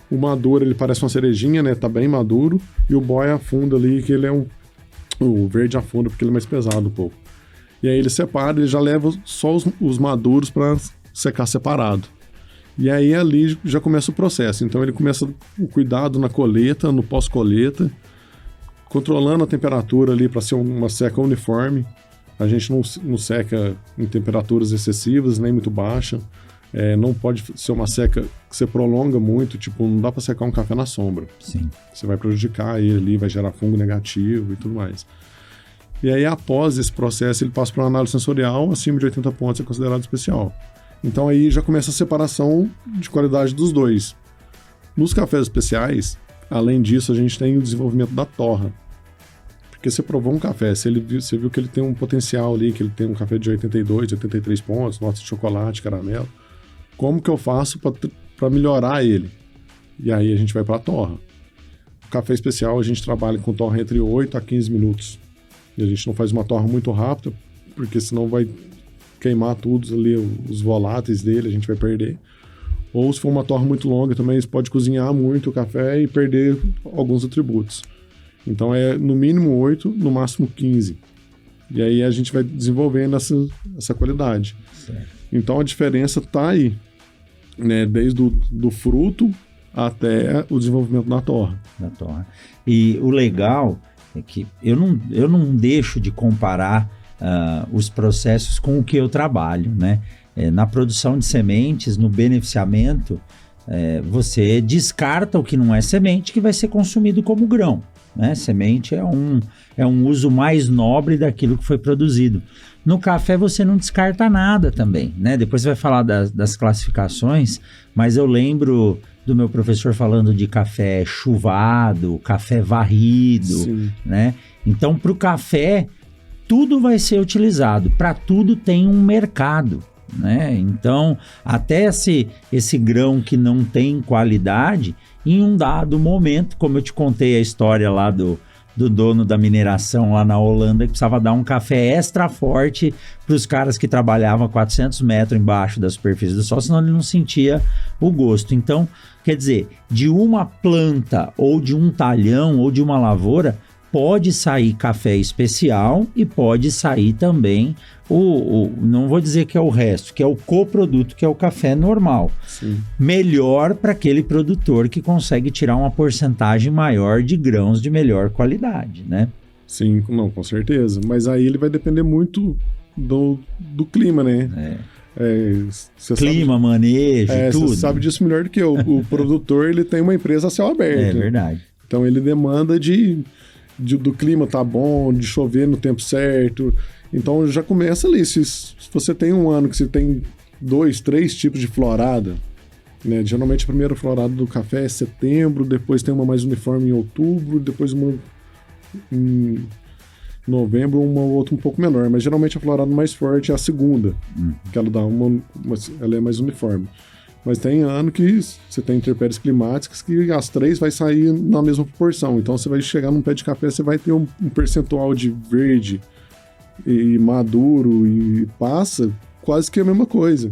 O maduro, ele parece uma cerejinha, né? Tá bem maduro. E o boia afunda ali, que ele o verde afunda porque ele é mais pesado um pouco. E aí ele separa, ele já leva só os maduros para secar separado. E aí ali já começa o processo. Então ele começa o cuidado na colheita, no pós-colheita, controlando a temperatura ali para ser uma seca uniforme. A gente não seca em temperaturas excessivas, nem muito baixa. Não pode ser uma seca que você prolonga muito, tipo, não dá para secar um café na sombra. Sim. Você vai prejudicar ele ali, vai gerar fungo negativo e tudo mais. E aí, após esse processo, ele passa para uma análise sensorial, acima de 80 pontos é considerado especial. Então aí já começa a separação de qualidade dos dois. Nos cafés especiais, além disso, a gente tem o desenvolvimento da torra. Porque você provou um café, você viu que ele tem um potencial ali, que ele tem um café de 82, 83 pontos, nota de chocolate, caramelo. Como que eu faço para melhorar ele? E aí a gente vai para a torra. O café especial a gente trabalha com torra entre 8 a 15 minutos. E a gente não faz uma torra muito rápida, porque senão vai queimar tudo ali, os voláteis dele, a gente vai perder. Ou se for uma torra muito longa também, você pode cozinhar muito o café e perder alguns atributos. Então é no mínimo 8, no máximo 15. E aí a gente vai desenvolvendo essa qualidade. Certo. Então a diferença está aí, né? Desde do fruto até o desenvolvimento da torra. E o legal é que eu não deixo de comparar os processos com o que eu trabalho, né? Na produção de sementes, no beneficiamento, você descarta o que não é semente, que vai ser consumido como grão. Né? Semente é um uso mais nobre daquilo que foi produzido. No café você não descarta nada também, né? Depois você vai falar das classificações, mas eu lembro do meu professor falando de café chuvado, café varrido, Sim. né? Então, para o café, tudo vai ser utilizado, para tudo tem um mercado, né? Então, até esse grão que não tem qualidade, em um dado momento, como eu te contei a história lá do dono da mineração lá na Holanda, que precisava dar um café extra forte para os caras que trabalhavam a 400 metros embaixo da superfície do sol, senão ele não sentia o gosto. Então, quer dizer, de uma planta ou de um talhão ou de uma lavoura, pode sair café especial e pode sair também não vou dizer que é o resto, que é o coproduto, que é o café normal. Sim. Melhor para aquele produtor que consegue tirar uma porcentagem maior de grãos de melhor qualidade, né? Sim, não, com certeza. Mas aí ele vai depender muito do clima, né? Clima, manejo, tudo. Você sabe disso melhor do que eu. O produtor, ele tem uma empresa a céu aberto. É verdade. Então ele demanda do clima tá bom, de chover no tempo certo. Então já começa ali. Se você tem um ano que você tem 2, 3 tipos de florada, né? Geralmente a primeira florada do café é setembro, depois tem uma mais uniforme em outubro, depois uma em novembro, uma outra um pouco menor. Mas geralmente a florada mais forte é a segunda, que ela dá ela é mais uniforme. Mas tem ano que você tem intempéries climáticas que as 3 vai sair na mesma proporção. Então você vai chegar num pé de café, você vai ter um percentual de verde e maduro e passa quase que a mesma coisa.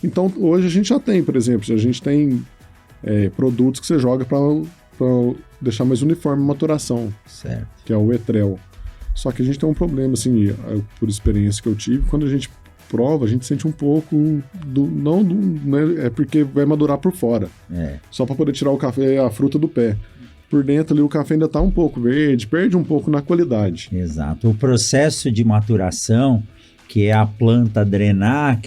Então hoje a gente já tem, por exemplo, a gente tem produtos que você joga para deixar mais uniforme a maturação, certo, que é o etrel. Só que a gente tem um problema, assim, por experiência que eu tive, quando a gente prova, a gente sente um pouco é porque vai madurar por fora. Só para poder tirar o café, a fruta do pé. Por dentro ali o café ainda está um pouco verde, perde um pouco na qualidade. Exato. O processo de maturação, que é a planta drenar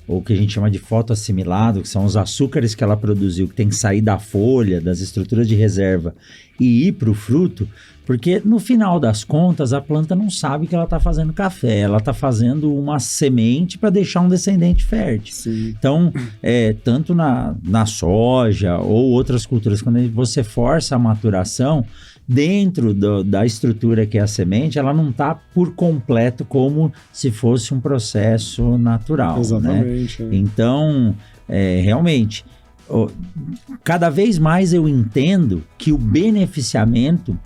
ou que a gente chama de fotoassimilado, que são os açúcares que ela produziu, que tem que sair da folha, das estruturas de reserva e ir para o fruto, porque no final das contas a planta não sabe que ela está fazendo café, ela está fazendo uma semente para deixar um descendente fértil. Sim. Então, tanto na soja ou outras culturas, quando você força a maturação, dentro da estrutura que é a semente, ela não está por completo como se fosse um processo natural. Exatamente. Né? Então, realmente, cada vez mais eu entendo que o beneficiamento,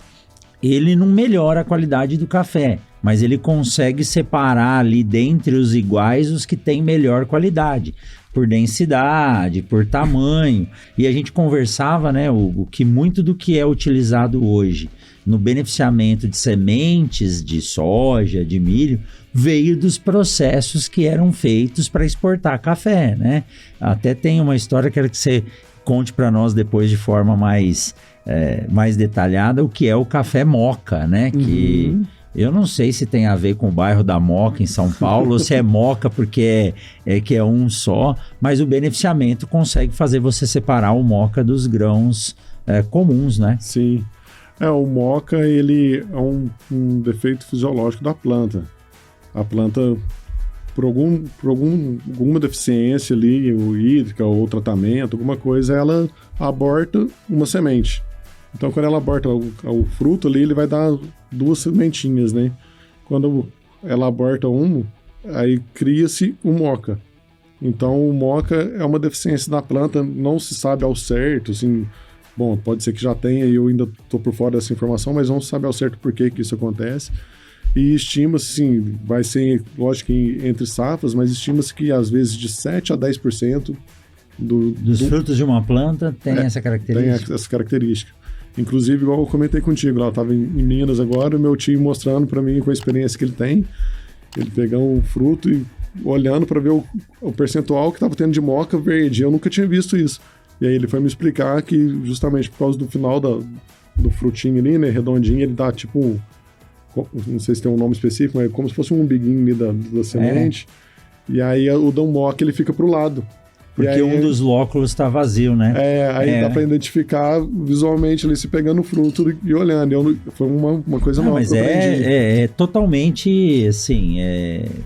ele não melhora a qualidade do café, mas ele consegue separar ali dentre os iguais os que têm melhor qualidade, por densidade, por tamanho. E a gente conversava, né, Hugo, que muito do que é utilizado hoje no beneficiamento de sementes de soja, de milho, veio dos processos que eram feitos para exportar café, né? Até tem uma história que eu quero que você conte para nós depois de forma mais detalhada o que é o café Moca, né? Que eu não sei se tem a ver com o bairro da Moca em São Paulo ou se é Moca porque que é um só, mas o beneficiamento consegue fazer você separar o Moca dos grãos comuns, né? Sim. O Moca, ele é um defeito fisiológico da planta. A planta, por alguma deficiência ali, ou hídrica, ou tratamento, alguma coisa, ela aborta uma semente. Então, quando ela aborta o fruto ali, ele vai dar 2 sementinhas, né? Quando ela aborta uma, aí cria-se o Moca. Então, o Moca é uma deficiência da planta, não se sabe ao certo, assim... Bom, pode ser que já tenha e eu ainda estou por fora dessa informação, mas não se sabe ao certo por que isso acontece. E estima-se, sim, vai ser, lógico, entre safras, mas estima-se que às vezes de 7 a 10% dos frutos de uma planta tem essa característica. Tem essa característica. Inclusive, igual eu comentei contigo, lá eu estava em Minas agora, o meu tio mostrando para mim com a experiência que ele tem, ele pegou um fruto e olhando para ver o percentual que estava tendo de moca verde. Eu nunca tinha visto isso. E aí ele foi me explicar que justamente por causa do final do frutinho ali, né, redondinho, ele dá tipo, não sei se tem um nome específico, mas é como se fosse um umbiguinho ali da semente. E aí o Dom Moca, ele fica pro lado. Porque aí, um dos lóculos está vazio, né? Aí dá para identificar visualmente ali, se pegando o fruto e olhando. Foi uma coisa nova mas que eu aprendi. É totalmente, assim,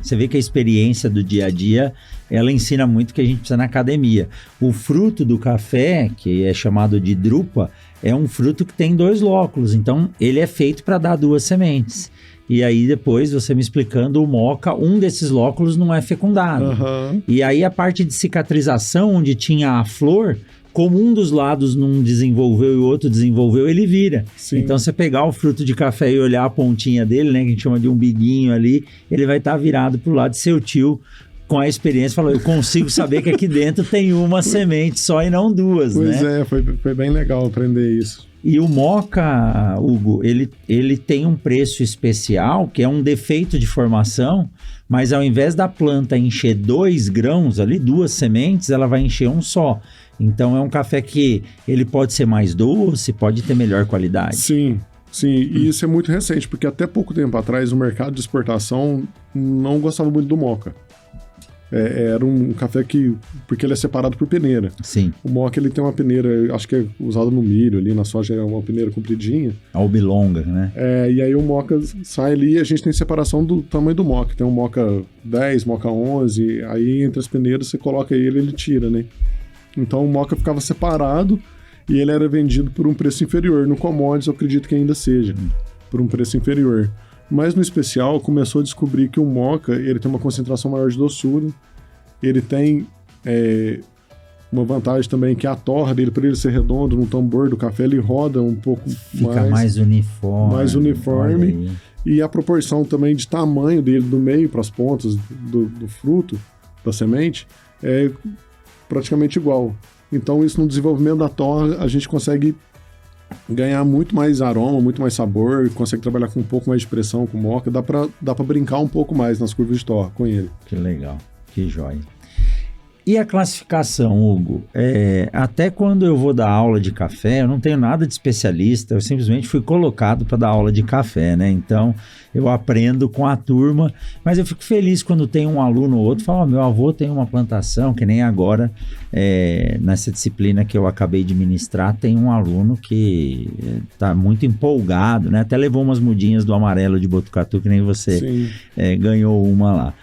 você vê que a experiência do dia a dia, ela ensina muito que a gente precisa na academia. O fruto do café, que é chamado de drupa, é um fruto que tem 2 lóculos, então ele é feito para dar 2 sementes. E aí depois, você me explicando, o moca, um desses lóculos não é fecundado. Uhum. E aí a parte de cicatrização, onde tinha a flor, como um dos lados não desenvolveu e o outro desenvolveu, ele vira. Sim. Então, você pegar o fruto de café e olhar a pontinha dele, né, que a gente chama de umbiguinho ali, ele vai estar virado pro lado de seu tio, com a experiência, falou, eu consigo saber que aqui dentro tem uma semente só e não 2, pois né? Foi bem legal aprender isso. E o moca, Hugo, ele tem um preço especial, que é um defeito de formação, mas ao invés da planta encher 2 grãos ali, 2 sementes, ela vai encher um só. Então é um café que ele pode ser mais doce, pode ter melhor qualidade. Sim, e isso é muito recente, porque até pouco tempo atrás o mercado de exportação não gostava muito do moca. Era um café porque ele é separado por peneira. Sim. O moca, ele tem uma peneira, acho que é usada no milho ali, na soja é uma peneira compridinha. A oblonga, né? E aí o moca sai ali e a gente tem separação do tamanho do moca. Tem um moca 10, moca 11, aí entre as peneiras você coloca ele tira, né? Então o moca ficava separado e ele era vendido por um preço inferior. No commodities eu acredito que ainda seja, por um preço inferior. Mas no especial começou a descobrir que o moca, ele tem uma concentração maior de doçura, ele tem uma vantagem também que a torra dele, para ele ser redondo no tambor do café, ele roda um pouco Fica mais uniforme. Mais uniforme. E a proporção também de tamanho dele, do meio para as pontas do fruto, da semente, é praticamente igual. Então isso no desenvolvimento da torra a gente consegue ganhar muito mais aroma, muito mais sabor, consegue trabalhar com um pouco mais de pressão com o moca, dá pra brincar um pouco mais nas curvas de torra com ele. Que legal, que joia. E a classificação, Hugo? Até quando eu vou dar aula de café, eu não tenho nada de especialista, eu simplesmente fui colocado para dar aula de café, né? Então, eu aprendo com a turma, mas eu fico feliz quando tem um aluno ou outro, fala, meu avô tem uma plantação, que nem agora, nessa disciplina que eu acabei de ministrar, tem um aluno que está muito empolgado, né? Até levou umas mudinhas do amarelo de Botucatu, que nem você ganhou uma lá.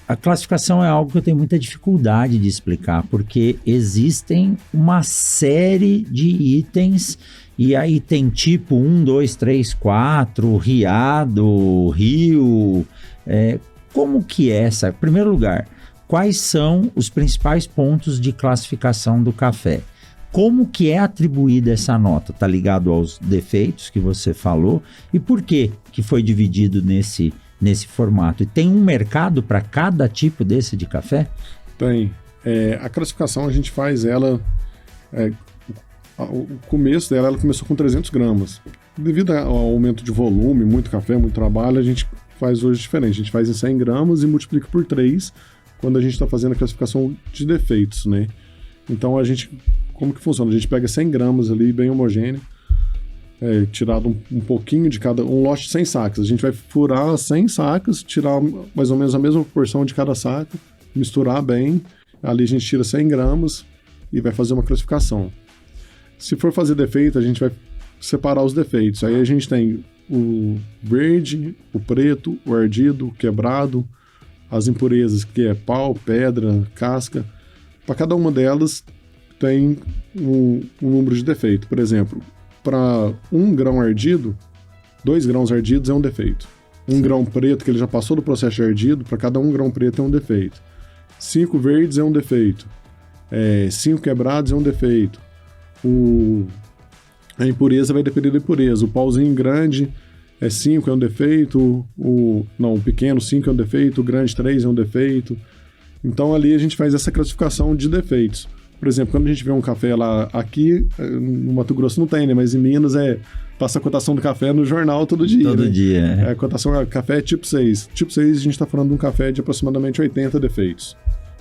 A classificação é algo que eu tenho muita dificuldade de explicar, porque existem uma série de itens, e aí tem tipo 1, 2, 3, 4, riado, rio, como que é essa? Em primeiro lugar, quais são os principais pontos de classificação do café? Como que é atribuída essa nota? Está ligado aos defeitos que você falou, e por que foi dividido nesse formato? E tem um mercado para cada tipo desse de café? Tem. A classificação a gente faz ela... o começo dela, ela começou com 300 gramas. Devido ao aumento de volume, muito café, muito trabalho, a gente faz hoje diferente. A gente faz em 100 gramas e multiplica por 3 quando a gente está fazendo a classificação de defeitos, né? Então como que funciona? A gente pega 100 gramas ali, bem homogêneo, tirado um pouquinho de cada, um lote de 100 sacas. A gente vai furar 100 sacas, tirar mais ou menos a mesma proporção de cada saco, misturar bem, ali a gente tira 100 gramas e vai fazer uma classificação. Se for fazer defeito, a gente vai separar os defeitos. Aí a gente tem o verde, o preto, o ardido, o quebrado, as impurezas, que é pau, pedra, casca. Para cada uma delas tem um número de defeito. Por exemplo, para 1 grão ardido, 2 grãos ardidos é um defeito. 1 grão preto, que ele já passou do processo de ardido, para cada 1 grão preto é um defeito. 5 verdes é um defeito. 5 quebrados é um defeito. A impureza vai depender da impureza. O pauzinho grande 5 é um defeito. O pequeno 5 é um defeito. O grande 3 é um defeito. Então ali a gente faz essa classificação de defeitos. Por exemplo, quando a gente vê um café lá, aqui no Mato Grosso não tem, né? Mas em Minas passa a cotação do café no jornal todo dia. Todo dia. A cotação café é tipo 6. Tipo 6 a gente está falando de um café de aproximadamente 80 defeitos.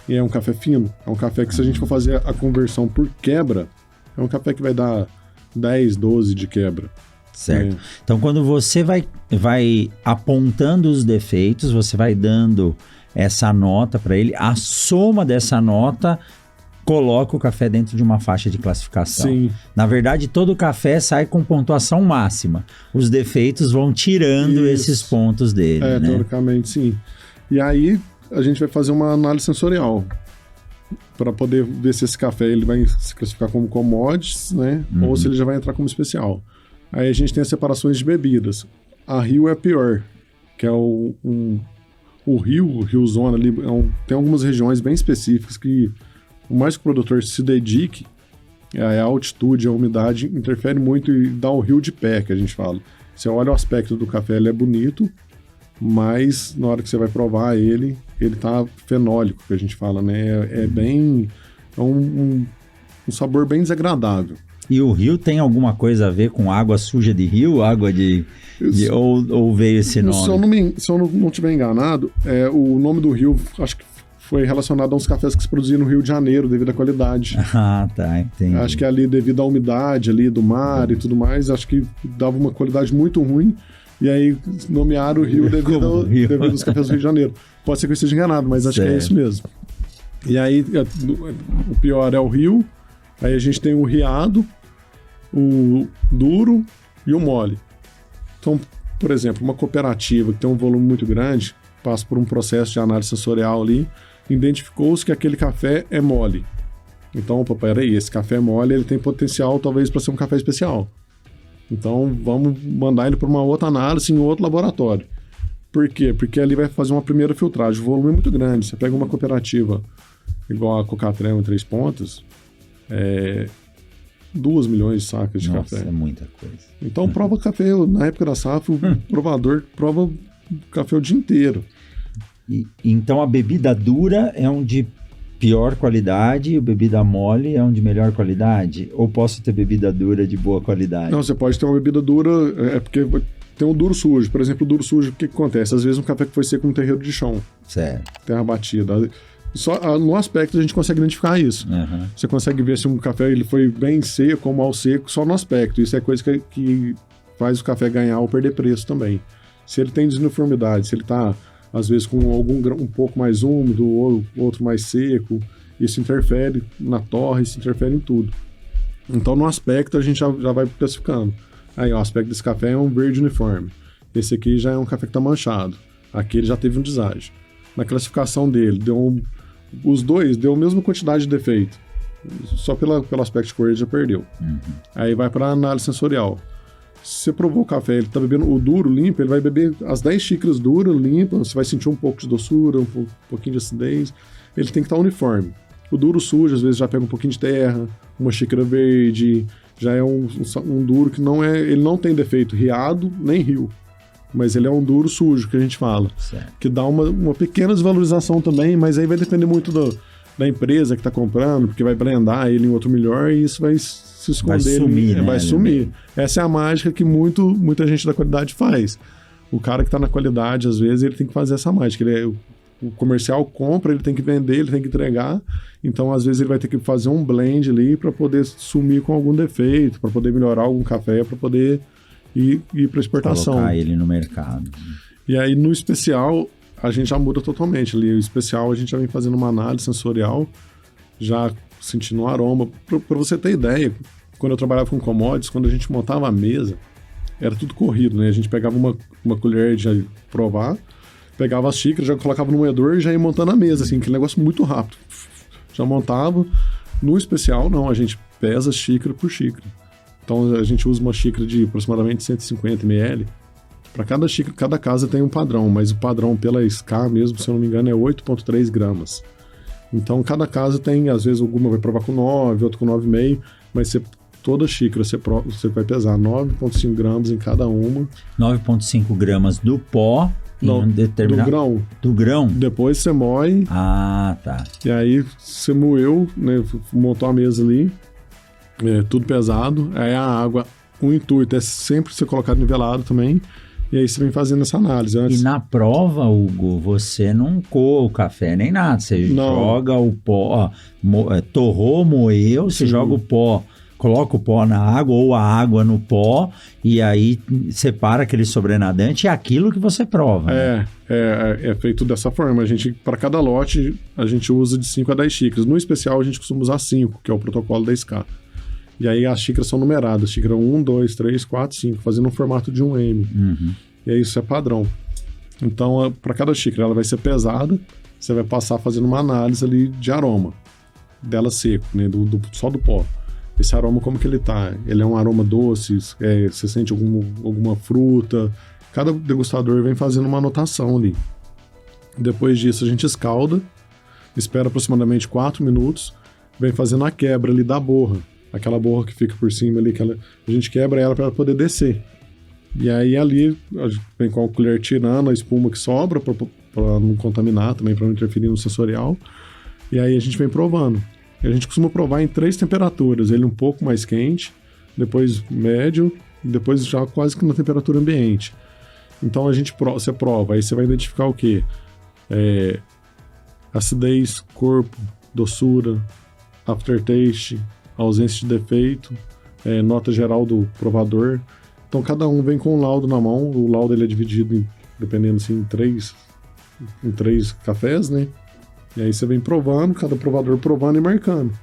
E é um café fino. É um café que, se a gente for fazer a conversão por quebra, é um café que vai dar 10, 12 de quebra. Certo. Então, quando você vai apontando os defeitos, você vai dando essa nota para ele, a soma dessa nota coloca o café dentro de uma faixa de classificação. Sim. Na verdade, todo café sai com pontuação máxima. Os defeitos vão tirando esses pontos dele, né? Teoricamente, sim. E aí, a gente vai fazer uma análise sensorial para poder ver se esse café ele vai se classificar como commodities, né? Ou se ele já vai entrar como especial. Aí a gente tem as separações de bebidas. A Rio é a pior, que é o Rio Zona ali, tem algumas regiões bem específicas que o mais que o produtor se dedique, a altitude, a umidade interfere muito e dá o rio de pé, que a gente fala. Você olha o aspecto do café, ele é bonito, mas na hora que você vai provar ele tá fenólico, que a gente fala, né? É um sabor bem desagradável. E o rio tem alguma coisa a ver com água suja de rio? Água ou veio esse nome? Se eu não estiver enganado, o nome do rio, acho que foi relacionado a uns cafés que se produziam no Rio de Janeiro, devido à qualidade. Ah, tá, entendi. Acho que ali, devido à umidade ali do mar e tudo mais, acho que dava uma qualidade muito ruim. E aí nomearam o rio devido aos cafés do Rio de Janeiro. Pode ser que eu esteja enganado, mas acho que é isso mesmo. E aí, o pior é o rio, aí a gente tem o riado, o duro e o mole. Então, por exemplo, uma cooperativa que tem um volume muito grande, passa por um processo de análise sensorial ali, identificou-se que aquele café é mole. Então, opa, peraí, esse café é mole, ele tem potencial talvez para ser um café especial. Então, vamos mandar ele para uma outra análise em outro laboratório. Por quê? Porque ali vai fazer uma primeira filtragem. O volume é muito grande. Você pega uma cooperativa igual a Cocatrel em 3 Pontos, 2 milhões de sacas de café. Nossa, é muita coisa. Então, prova café. Na época da safra, o provador prova café o dia inteiro. Então, a bebida dura é um de pior qualidade e a bebida mole é um de melhor qualidade? Ou posso ter bebida dura de boa qualidade? Não, você pode ter uma bebida dura, porque tem um duro sujo. Por exemplo, o duro sujo, o que acontece? Às vezes um café que foi seco no terreiro de chão. Certo. Terra batida. Só no aspecto a gente consegue identificar isso. Uhum. Você consegue ver se um café ele foi bem seco ou mal seco só no aspecto. Isso é coisa que faz o café ganhar ou perder preço também. Se ele tem desuniformidade, se ele está às vezes com algum grão um pouco mais úmido ou outro mais seco, isso interfere na torre, isso interfere em tudo. Então, no aspecto, a gente já vai classificando. Aí, o aspecto desse café é um verde uniforme. Esse aqui já é um café que está manchado. Aqui ele já teve um deságio. Na classificação dele, os dois deu a mesma quantidade de defeito. Só pelo aspecto de cor ele já perdeu. Uhum. Aí vai para a análise sensorial. Se você provou o café, ele tá bebendo o duro, limpo, ele vai beber as 10 xícaras duras, limpa, você vai sentir um pouco de doçura, um pouquinho de acidez. Ele tem que estar uniforme. O duro sujo, às vezes, já pega um pouquinho de terra, uma xícara verde, já é um duro que ele não tem defeito riado nem rio. Mas ele é um duro sujo, que a gente fala. Certo. Que dá uma pequena desvalorização também, mas aí vai depender muito da empresa que está comprando, porque vai blendar ele em outro melhor e isso vai se esconder. Vai sumir, né? Vai sumir. Essa é a mágica que muita gente da qualidade faz. O cara que está na qualidade, às vezes, ele tem que fazer essa mágica. O comercial compra, ele tem que vender, ele tem que entregar. Então, às vezes, ele vai ter que fazer um blend ali para poder sumir com algum defeito, para poder melhorar algum café, para poder ir para exportação. Colocar ele no mercado. E aí, no especial, a gente já muda totalmente. Ali, o especial, a gente já vem fazendo uma análise sensorial, já sentindo um aroma. Para você ter ideia, quando eu trabalhava com commodities, quando a gente montava a mesa, era tudo corrido, né? A gente pegava uma colher de provar, pegava as xícaras, já colocava no moedor e já ia montando a mesa, assim, aquele negócio muito rápido. Já montava. No especial, não, a gente pesa xícara por xícara. Então, a gente usa uma xícara de aproximadamente 150 ml. Para cada xícara, cada casa tem um padrão, mas o padrão pela SCA mesmo, se eu não me engano, é 8,3 gramas. Então, cada casa tem, às vezes, alguma vai provar com 9, outra com 9,5, mas toda xícara você vai pesar 9,5 gramas em cada uma. 9,5 gramas do pó em um determinado... Do grão. Do grão? Depois você moe. Ah, tá. E aí você moeu, né, montou a mesa ali, tudo pesado. Aí a água, o intuito é sempre ser colocado nivelado também. E aí você vem fazendo essa análise. E na prova, Hugo, você não coa o café nem nada. Você joga o pó, torrou, moeu, você joga o pó coloca o pó na água ou a água no pó e aí separa aquele sobrenadante, é aquilo que você prova. Né? É feito dessa forma. Para cada lote, a gente usa de 5 a 10 xícaras. No especial, a gente costuma usar 5, que é o protocolo da SCA. E aí as xícaras são numeradas. Xícara 1, 2, 3, 4, 5, fazendo um formato de 1M. Uhum. E aí isso é padrão. Então, para cada xícara, ela vai ser pesada. Você vai passar fazendo uma análise ali de aroma dela seco, né? Só do pó. Esse aroma, como que ele tá? Ele é um aroma doce? Você sente alguma fruta? Cada degustador vem fazendo uma anotação ali. Depois disso, a gente escalda, espera aproximadamente 4 minutos, vem fazendo a quebra ali da borra. Aquela borra que fica por cima ali, a gente quebra ela para ela poder descer. E aí ali, vem com a colher tirando a espuma que sobra para não contaminar também, para não interferir no sensorial. E aí a gente vem provando. A gente costuma provar em 3 temperaturas. Ele um pouco mais quente, depois médio, e depois já quase que na temperatura ambiente. Então você prova, aí você vai identificar o quê? Acidez, corpo, doçura, aftertaste, ausência de defeito, nota geral do provador. Então cada um vem com um laudo na mão. O laudo ele é dividido dependendo assim, em três cafés, né? E aí você vem provando, cada provador provando e marcando.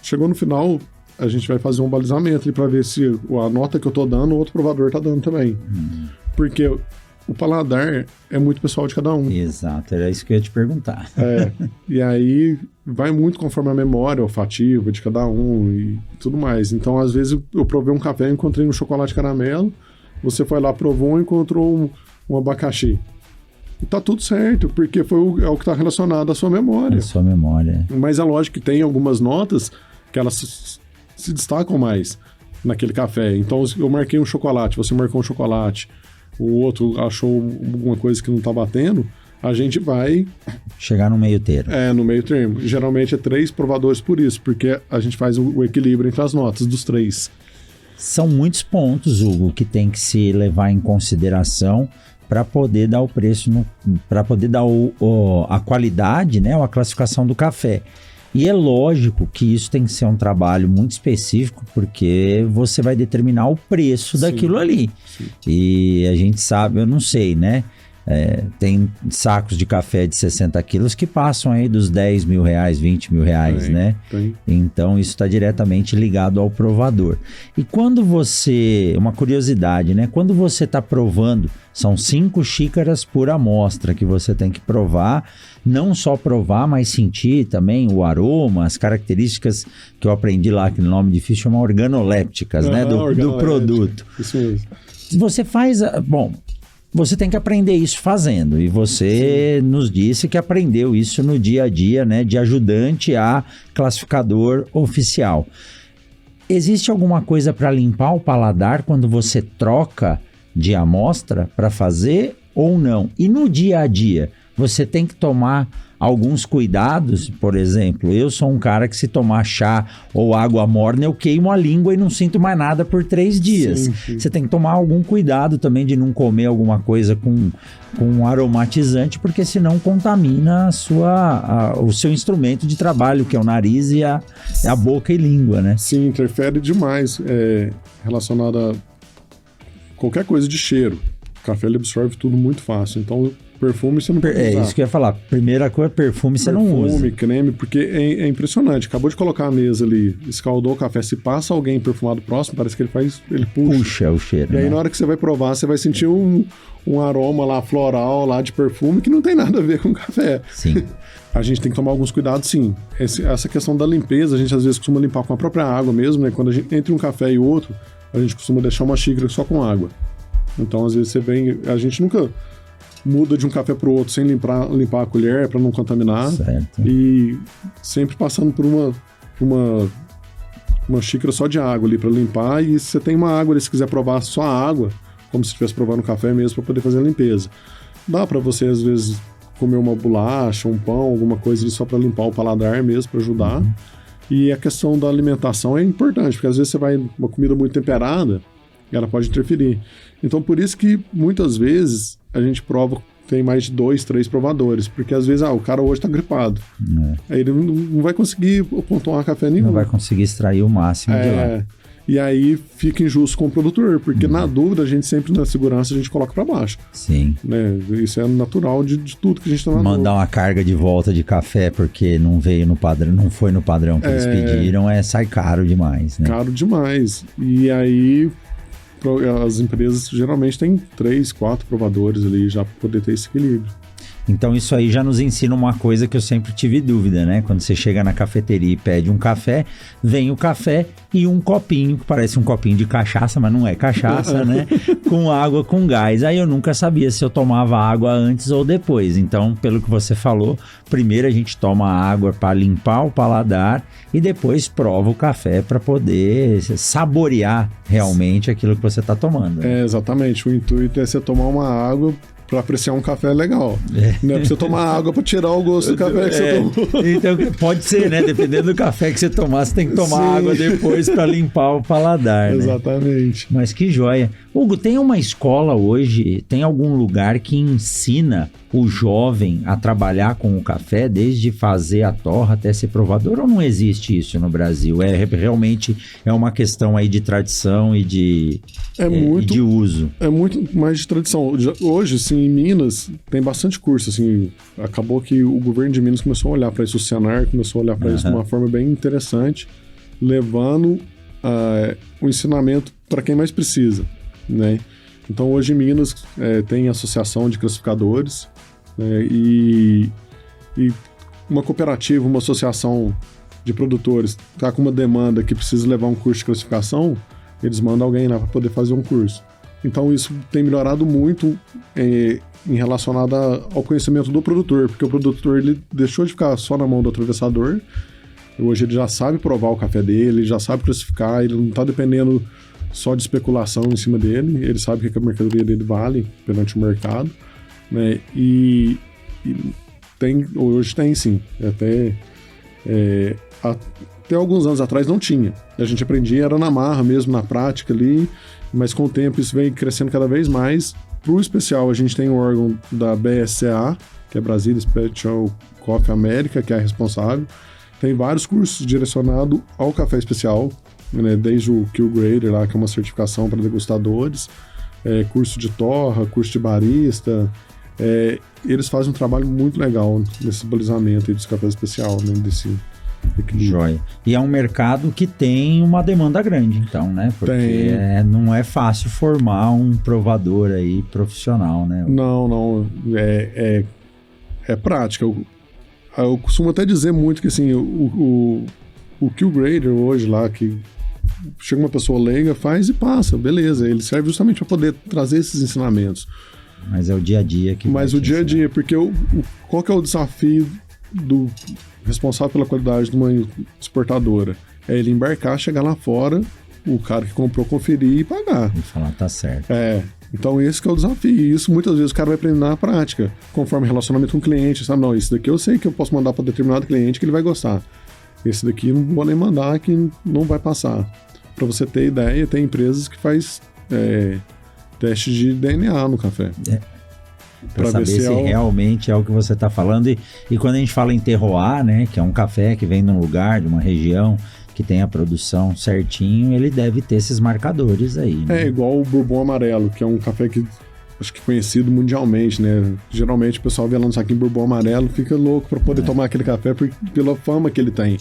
Chegou no final, a gente vai fazer um balizamento ali para ver se a nota que eu tô dando, o outro provador tá dando também. Porque o paladar é muito pessoal de cada um. Exato, era isso que eu ia te perguntar. E aí vai muito conforme a memória olfativa de cada um e tudo mais. Então, às vezes, eu provei um café, encontrei um chocolate caramelo, você foi lá, provou e encontrou um abacaxi. E tá tudo certo, porque é o que tá relacionado à sua memória. A sua memória. Mas é lógico que tem algumas notas que elas se destacam mais naquele café. Então, eu marquei um chocolate, você marcou um chocolate, o outro achou alguma coisa que não tá batendo, a gente vai... chegar no meio termo. No meio termo. Geralmente é 3 provadores por isso, porque a gente faz o equilíbrio entre as notas dos 3. São muitos pontos, Hugo, que tem que se levar em consideração para poder dar o preço, para poder dar a qualidade, né, ou a classificação do café. E é lógico que isso tem que ser um trabalho muito específico, porque você vai determinar o preço daquilo ali. Sim. E a gente sabe, eu não sei, né? Tem sacos de café de 60 quilos que passam aí dos 10 mil reais, 20 mil reais, né? Tem. Então isso está diretamente ligado ao provador. E quando uma curiosidade, né? Quando você está provando, são 5 xícaras por amostra que você tem que provar, não só provar, mas sentir também o aroma, as características que eu aprendi lá, que no nome difícil chama organolépticas, né? Do produto. Isso mesmo. Você faz, você tem que aprender isso fazendo, e você nos disse que aprendeu isso no dia a dia, né, de ajudante a classificador oficial. Existe alguma coisa para limpar o paladar quando você troca de amostra para fazer ou não? E no dia a dia, você tem que tomar alguns cuidados? Por exemplo, eu sou um cara que se tomar chá ou água morna, eu queimo a língua e não sinto mais nada por 3 dias. Sim. Você tem que tomar algum cuidado também de não comer alguma coisa com aromatizante, porque senão contamina o seu instrumento de trabalho, que é o nariz e a boca e língua, né? Sim, interfere demais relacionado a qualquer coisa de cheiro. O café ele absorve tudo muito fácil, então perfume você não pode usar. É isso que eu ia falar. Primeira coisa, perfume você não usa. Perfume, creme, porque é impressionante. Acabou de colocar a mesa ali, escaldou o café. Se passa alguém perfumado próximo, parece que ele puxa o cheiro. E aí, na hora que você vai provar, você vai sentir um aroma lá floral, lá de perfume, que não tem nada a ver com café. Sim. A gente tem que tomar alguns cuidados, sim. Essa questão da limpeza, a gente às vezes costuma limpar com a própria água mesmo, né? Quando a gente, entre um café e outro, a gente costuma deixar uma xícara só com água. Então, às vezes, a gente nunca muda de um café para o outro sem limpar a colher para não contaminar. Certo. E sempre passando por uma xícara só de água ali para limpar. E se você tem uma água ali, se quiser provar só a água, como se estivesse provando café mesmo, para poder fazer a limpeza. Dá para você, às vezes, comer uma bolacha, um pão, alguma coisa ali só para limpar o paladar mesmo, para ajudar. Uhum. E a questão da alimentação é importante, porque às vezes você vai uma comida muito temperada, ela pode interferir. Então, por isso que muitas vezes a gente prova tem mais de 2, 3 provadores, porque às vezes o cara hoje tá gripado. Aí ele não vai conseguir pontuar café nenhum. Não vai conseguir extrair o máximo de lá. E aí fica injusto com o produtor, porque na dúvida a gente sempre, na segurança, a gente coloca para baixo. Sim. Né? Isso é natural de tudo que a gente tá na Mandar dúvida. uma carga de volta de café porque não veio no padrão, não foi no padrão que eles pediram, sai caro demais, né? Caro demais. E aí as empresas geralmente têm 3, 4 provadores ali já para poder ter esse equilíbrio. Então isso aí já nos ensina uma coisa que eu sempre tive dúvida, né? Quando você chega na cafeteria e pede um café, vem o café e um copinho, que parece um copinho de cachaça, mas não é cachaça, né? Com água com gás. Aí eu nunca sabia se eu tomava água antes ou depois. Então, pelo que você falou, primeiro a gente toma água para limpar o paladar e depois prova o café para poder saborear realmente aquilo que você está tomando. Né? Exatamente. O intuito é você tomar uma água para apreciar um café legal. Não é pra você tomar água para tirar o gosto do café que você tomou. Então, pode ser, né? Dependendo do café que você tomar, você tem que tomar água depois para limpar o paladar, né? Exatamente. Mas que joia. Hugo, tem uma escola hoje, tem algum lugar que ensina o jovem a trabalhar com o café, desde fazer a torra até ser provador, ou não existe isso no Brasil? Realmente é uma questão aí de tradição e de uso. É muito mais de tradição. Hoje, assim, em Minas, tem bastante curso, assim, acabou que o governo de Minas começou a olhar para isso, o Senar começou a olhar para isso de uma forma bem interessante, levando o ensinamento para quem mais precisa, né? Então, hoje em Minas tem associação de classificadores, né? E uma cooperativa, uma associação de produtores está com uma demanda que precisa levar um curso de classificação, eles mandam alguém lá para poder fazer um curso. Então, isso tem melhorado muito em relacionado ao conhecimento do produtor, porque o produtor ele deixou de ficar só na mão do atravessador. Hoje ele já sabe provar o café dele, já sabe classificar, ele não está dependendo só de especulação em cima dele, ele sabe o que a mercadoria dele vale perante o mercado, né? E hoje tem sim, até alguns anos atrás não tinha. A gente aprendia, era na marra mesmo, na prática ali, mas com o tempo isso vem crescendo cada vez mais. Para o especial, a gente tem o órgão da BSCA, que é Brazil Special Coffee America, que é a responsável. Tem vários cursos direcionados ao café especial, né? Desde o Q-Grader, lá, que é uma certificação para degustadores, curso de torra, curso de barista. Eles fazem um trabalho muito legal nesse balizamento desse café especial, né? Desse joia. E é um mercado que tem uma demanda grande, então, né? Porque não é fácil formar um provador aí profissional, né? Não. É prática. Eu costumo até dizer muito que, assim, o Q-Grader hoje lá, que chega uma pessoa leiga, faz e passa, beleza. Ele serve justamente para poder trazer esses ensinamentos. Mas é o dia a dia que... Mas o dia a dia, porque qual que é o desafio do responsável pela qualidade de uma exportadora? É ele embarcar, chegar lá fora, o cara que comprou conferir e pagar. E falar, tá certo. Então esse que é o desafio. E isso muitas vezes o cara vai aprender na prática, conforme relacionamento com o cliente, sabe? Não, esse daqui eu sei que eu posso mandar para determinado cliente que ele vai gostar. Esse daqui não vou nem mandar, que não vai passar. Para você ter ideia, tem empresas que faz teste de DNA no café. Para saber se realmente é o que você está falando. E quando a gente fala em terroir, né, que é um café que vem de um lugar, de uma região que tem a produção certinho, ele deve ter esses marcadores aí, né? É igual o Bourbon Amarelo, que é um café que acho que é conhecido mundialmente, né? Geralmente o pessoal vê lá no saquinho Bourbon Amarelo, fica louco para poder tomar aquele café pela fama que ele tem.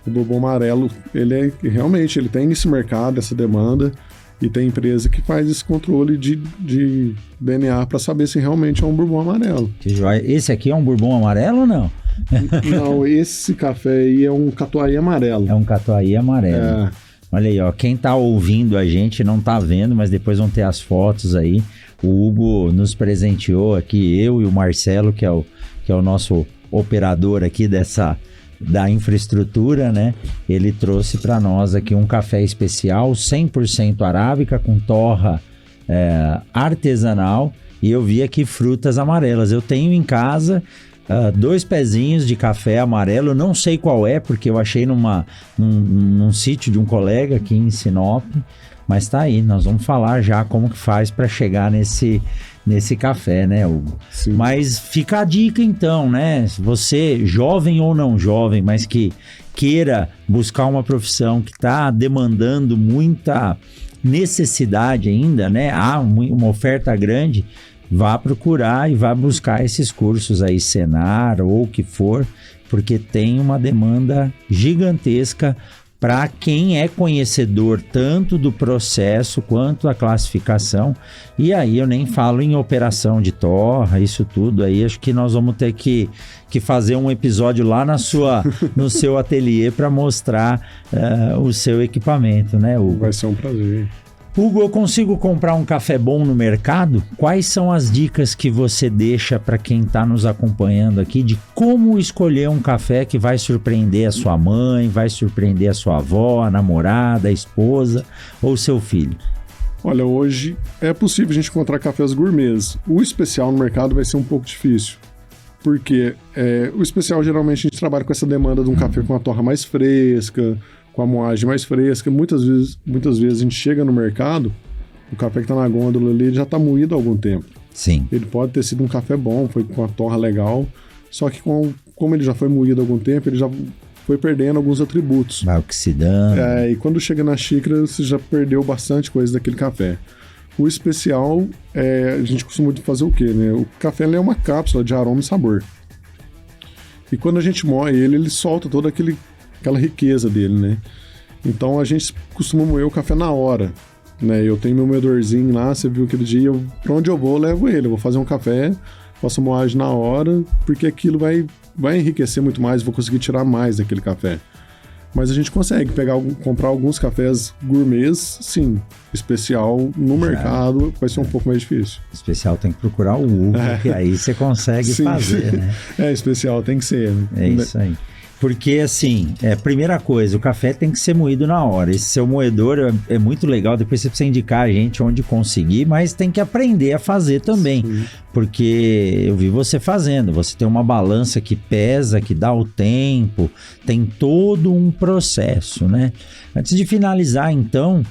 O Bourbon Amarelo, ele realmente tem esse mercado, essa demanda, e tem empresa que faz esse controle de DNA para saber se realmente é um Bourbon Amarelo. Que joia. Esse aqui é um Bourbon Amarelo ou não? Não, esse café aí é um Catuai Amarelo. É um Catuai Amarelo. Olha aí, ó, quem tá ouvindo a gente não tá vendo, mas depois vão ter as fotos aí. O Hugo nos presenteou aqui, eu e o Marcelo, que é o nosso operador aqui da infraestrutura, né? Ele trouxe para nós aqui um café especial 100% arábica, com torra artesanal, e eu vi aqui frutas amarelas. Eu tenho em casa, 2 pezinhos de café amarelo, não sei qual é, porque eu achei num sítio de um colega aqui em Sinop, mas tá aí, nós vamos falar já como que faz para chegar nesse café, né, Hugo? Sim. Mas fica a dica então, né? Você, jovem ou não jovem, mas que queira buscar uma profissão que está demandando muita necessidade ainda, né? Há uma oferta grande, vá procurar e vá buscar esses cursos aí, Senar ou o que for, porque tem uma demanda gigantesca para quem é conhecedor tanto do processo quanto da classificação. E aí eu nem falo em operação de torra, isso tudo aí, acho que nós vamos ter que fazer um episódio lá no seu ateliê para mostrar o seu equipamento, né, Hugo? Vai ser um prazer. Hugo, eu consigo comprar um café bom no mercado? Quais são as dicas que você deixa para quem está nos acompanhando aqui de como escolher um café que vai surpreender a sua mãe, vai surpreender a sua avó, a namorada, a esposa ou seu filho? Olha, hoje é possível a gente encontrar cafés gourmets. O especial no mercado vai ser um pouco difícil, porque o especial geralmente a gente trabalha com essa demanda de um café com a torra mais fresca, com a moagem mais fresca. Muitas vezes a gente chega no mercado, o café que está na gôndola ali já está moído há algum tempo. Sim. Ele pode ter sido um café bom, foi com a torra legal, só que como ele já foi moído há algum tempo, ele já foi perdendo alguns atributos. Vai oxidando. E quando chega na xícara, você já perdeu bastante coisa daquele café. O especial, a gente costuma fazer o quê, né? O café ele é uma cápsula de aroma e sabor. E quando a gente moe ele solta toda aquela riqueza dele, né? Então a gente costuma moer o café na hora, né? Eu tenho meu moedorzinho lá, você viu aquele dia, pra onde eu vou, eu levo ele. Eu vou fazer um café, faço a moagem na hora, porque aquilo vai enriquecer muito mais, vou conseguir tirar mais daquele café. Mas a gente consegue comprar alguns cafés gourmets, sim. Especial no mercado vai ser um pouco mais difícil. Especial tem que procurar o Hugo, que aí você consegue fazer, né? Especial tem que ser. Né? É isso aí. Porque, assim, primeira coisa, o café tem que ser moído na hora. Esse seu moedor é muito legal, depois você precisa indicar a gente onde conseguir, mas tem que aprender a fazer também. Sim. Porque eu vi você fazendo, você tem uma balança que pesa, que dá o tempo, tem todo um processo, né? Antes de finalizar, então,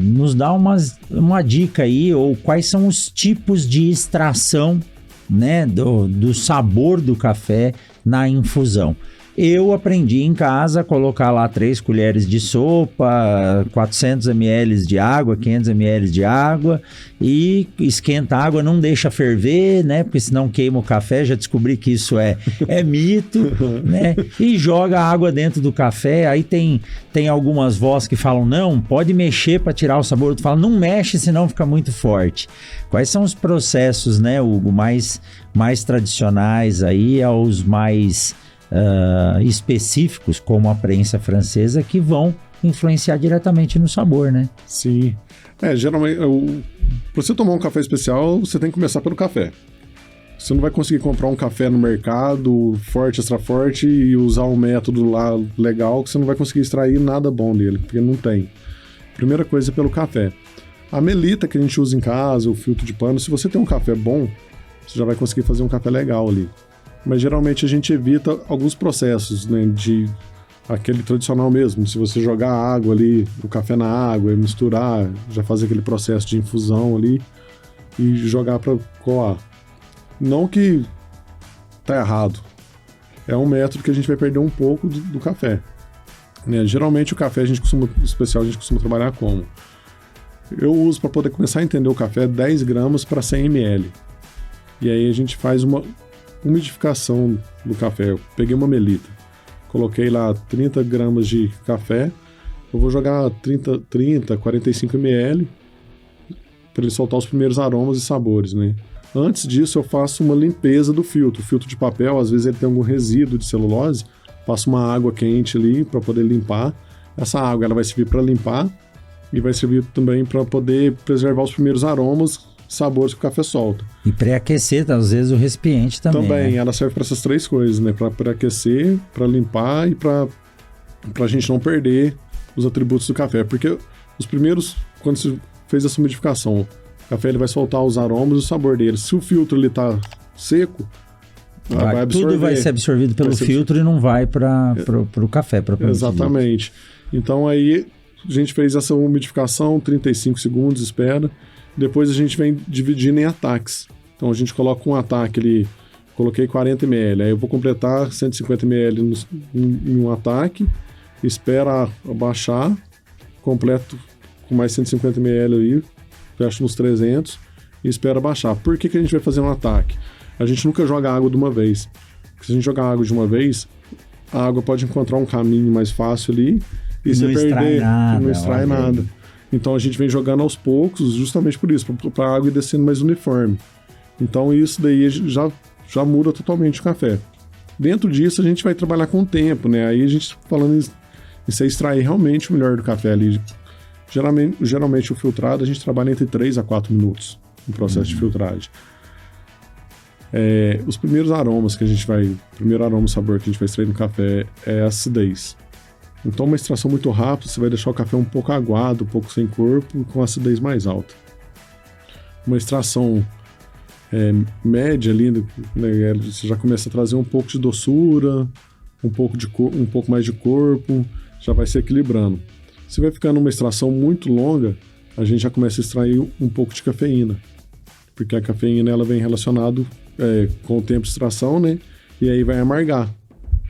nos dá uma dica aí, ou quais são os tipos de extração, né, do sabor do café na infusão. Eu aprendi em casa a colocar lá 3 colheres de sopa, 400 ml de água, 500 ml de água e esquenta a água, não deixa ferver, né? Porque senão queima o café, já descobri que isso é mito, né? E joga a água dentro do café, aí tem algumas vozes que falam, não, pode mexer para tirar o sabor, outro fala, não mexe senão fica muito forte. Quais são os processos, né, Hugo, mais tradicionais aí, aos mais específicos, como a prensa francesa, que vão influenciar diretamente no sabor, né? Sim. Geralmente, para você tomar um café especial, você tem que começar pelo café. Você não vai conseguir comprar um café no mercado, forte, extra forte, e usar um método lá legal, que você não vai conseguir extrair nada bom dele, porque não tem. Primeira coisa é pelo café. A melita que a gente usa em casa, o filtro de pano, se você tem um café bom, você já vai conseguir fazer um café legal ali. Mas geralmente a gente evita alguns processos, né, de aquele tradicional mesmo, se você jogar água ali, o café na água e misturar, já fazer aquele processo de infusão ali e jogar para coar. Não que tá errado, é um método que a gente vai perder um pouco do café. Né? Geralmente o café especial a gente costuma trabalhar como? Eu uso para poder começar a entender o café 10 gramas para 100 ml. E aí a gente faz uma umidificação do café. Eu peguei uma melita, coloquei lá 30 gramas de café, eu vou jogar 45 ml para ele soltar os primeiros aromas e sabores, né? Antes disso eu faço uma limpeza do filtro. O filtro de papel, às vezes ele tem algum resíduo de celulose, passo uma água quente ali para poder limpar. Essa água ela vai servir para limpar e vai servir também para poder preservar os primeiros aromas, sabores que o café solta. E pré-aquecer, às vezes, o recipiente também. Também, né? Ela serve para essas 3 coisas, né? Para pré-aquecer, para limpar e para a gente não perder os atributos do café. Porque os primeiros, quando você fez essa umidificação, o café ele vai soltar os aromas e o sabor dele. Se o filtro ele tá seco, vai absorver. Tudo vai ser absorvido pelo filtro e não vai para o café. Exatamente. Então aí a gente fez essa umidificação, 35 segundos, espera. Depois a gente vem dividindo em ataques. Então a gente coloca um ataque ali, coloquei 40 ml, aí eu vou completar 150 ml em um ataque, espera abaixar, completo com mais 150 ml aí, fecho nos 300 e espera baixar. Por que a gente vai fazer um ataque? A gente nunca joga água de uma vez. Porque se a gente jogar água de uma vez, a água pode encontrar um caminho mais fácil ali e você perder, não extrai nada. Então a gente vem jogando aos poucos, justamente por isso, para a água ir descendo mais uniforme. Então isso daí já muda totalmente o café. Dentro disso a gente vai trabalhar com o tempo, né? Aí a gente falando em você extrair realmente o melhor do café ali. Geralmente o filtrado a gente trabalha entre 3 a 4 minutos no processo de filtragem. Os primeiros aromas que a gente vai... O primeiro aroma, sabor que a gente vai extrair no café é a acidez. Então uma extração muito rápida, você vai deixar o café um pouco aguado, um pouco sem corpo, com acidez mais alta. Uma extração média ali, né, você já começa a trazer um pouco de doçura, um pouco mais de corpo, já vai se equilibrando. Se vai ficando uma extração muito longa, a gente já começa a extrair um pouco de cafeína, porque a cafeína ela vem relacionado com o tempo de extração, né? E aí vai amargar,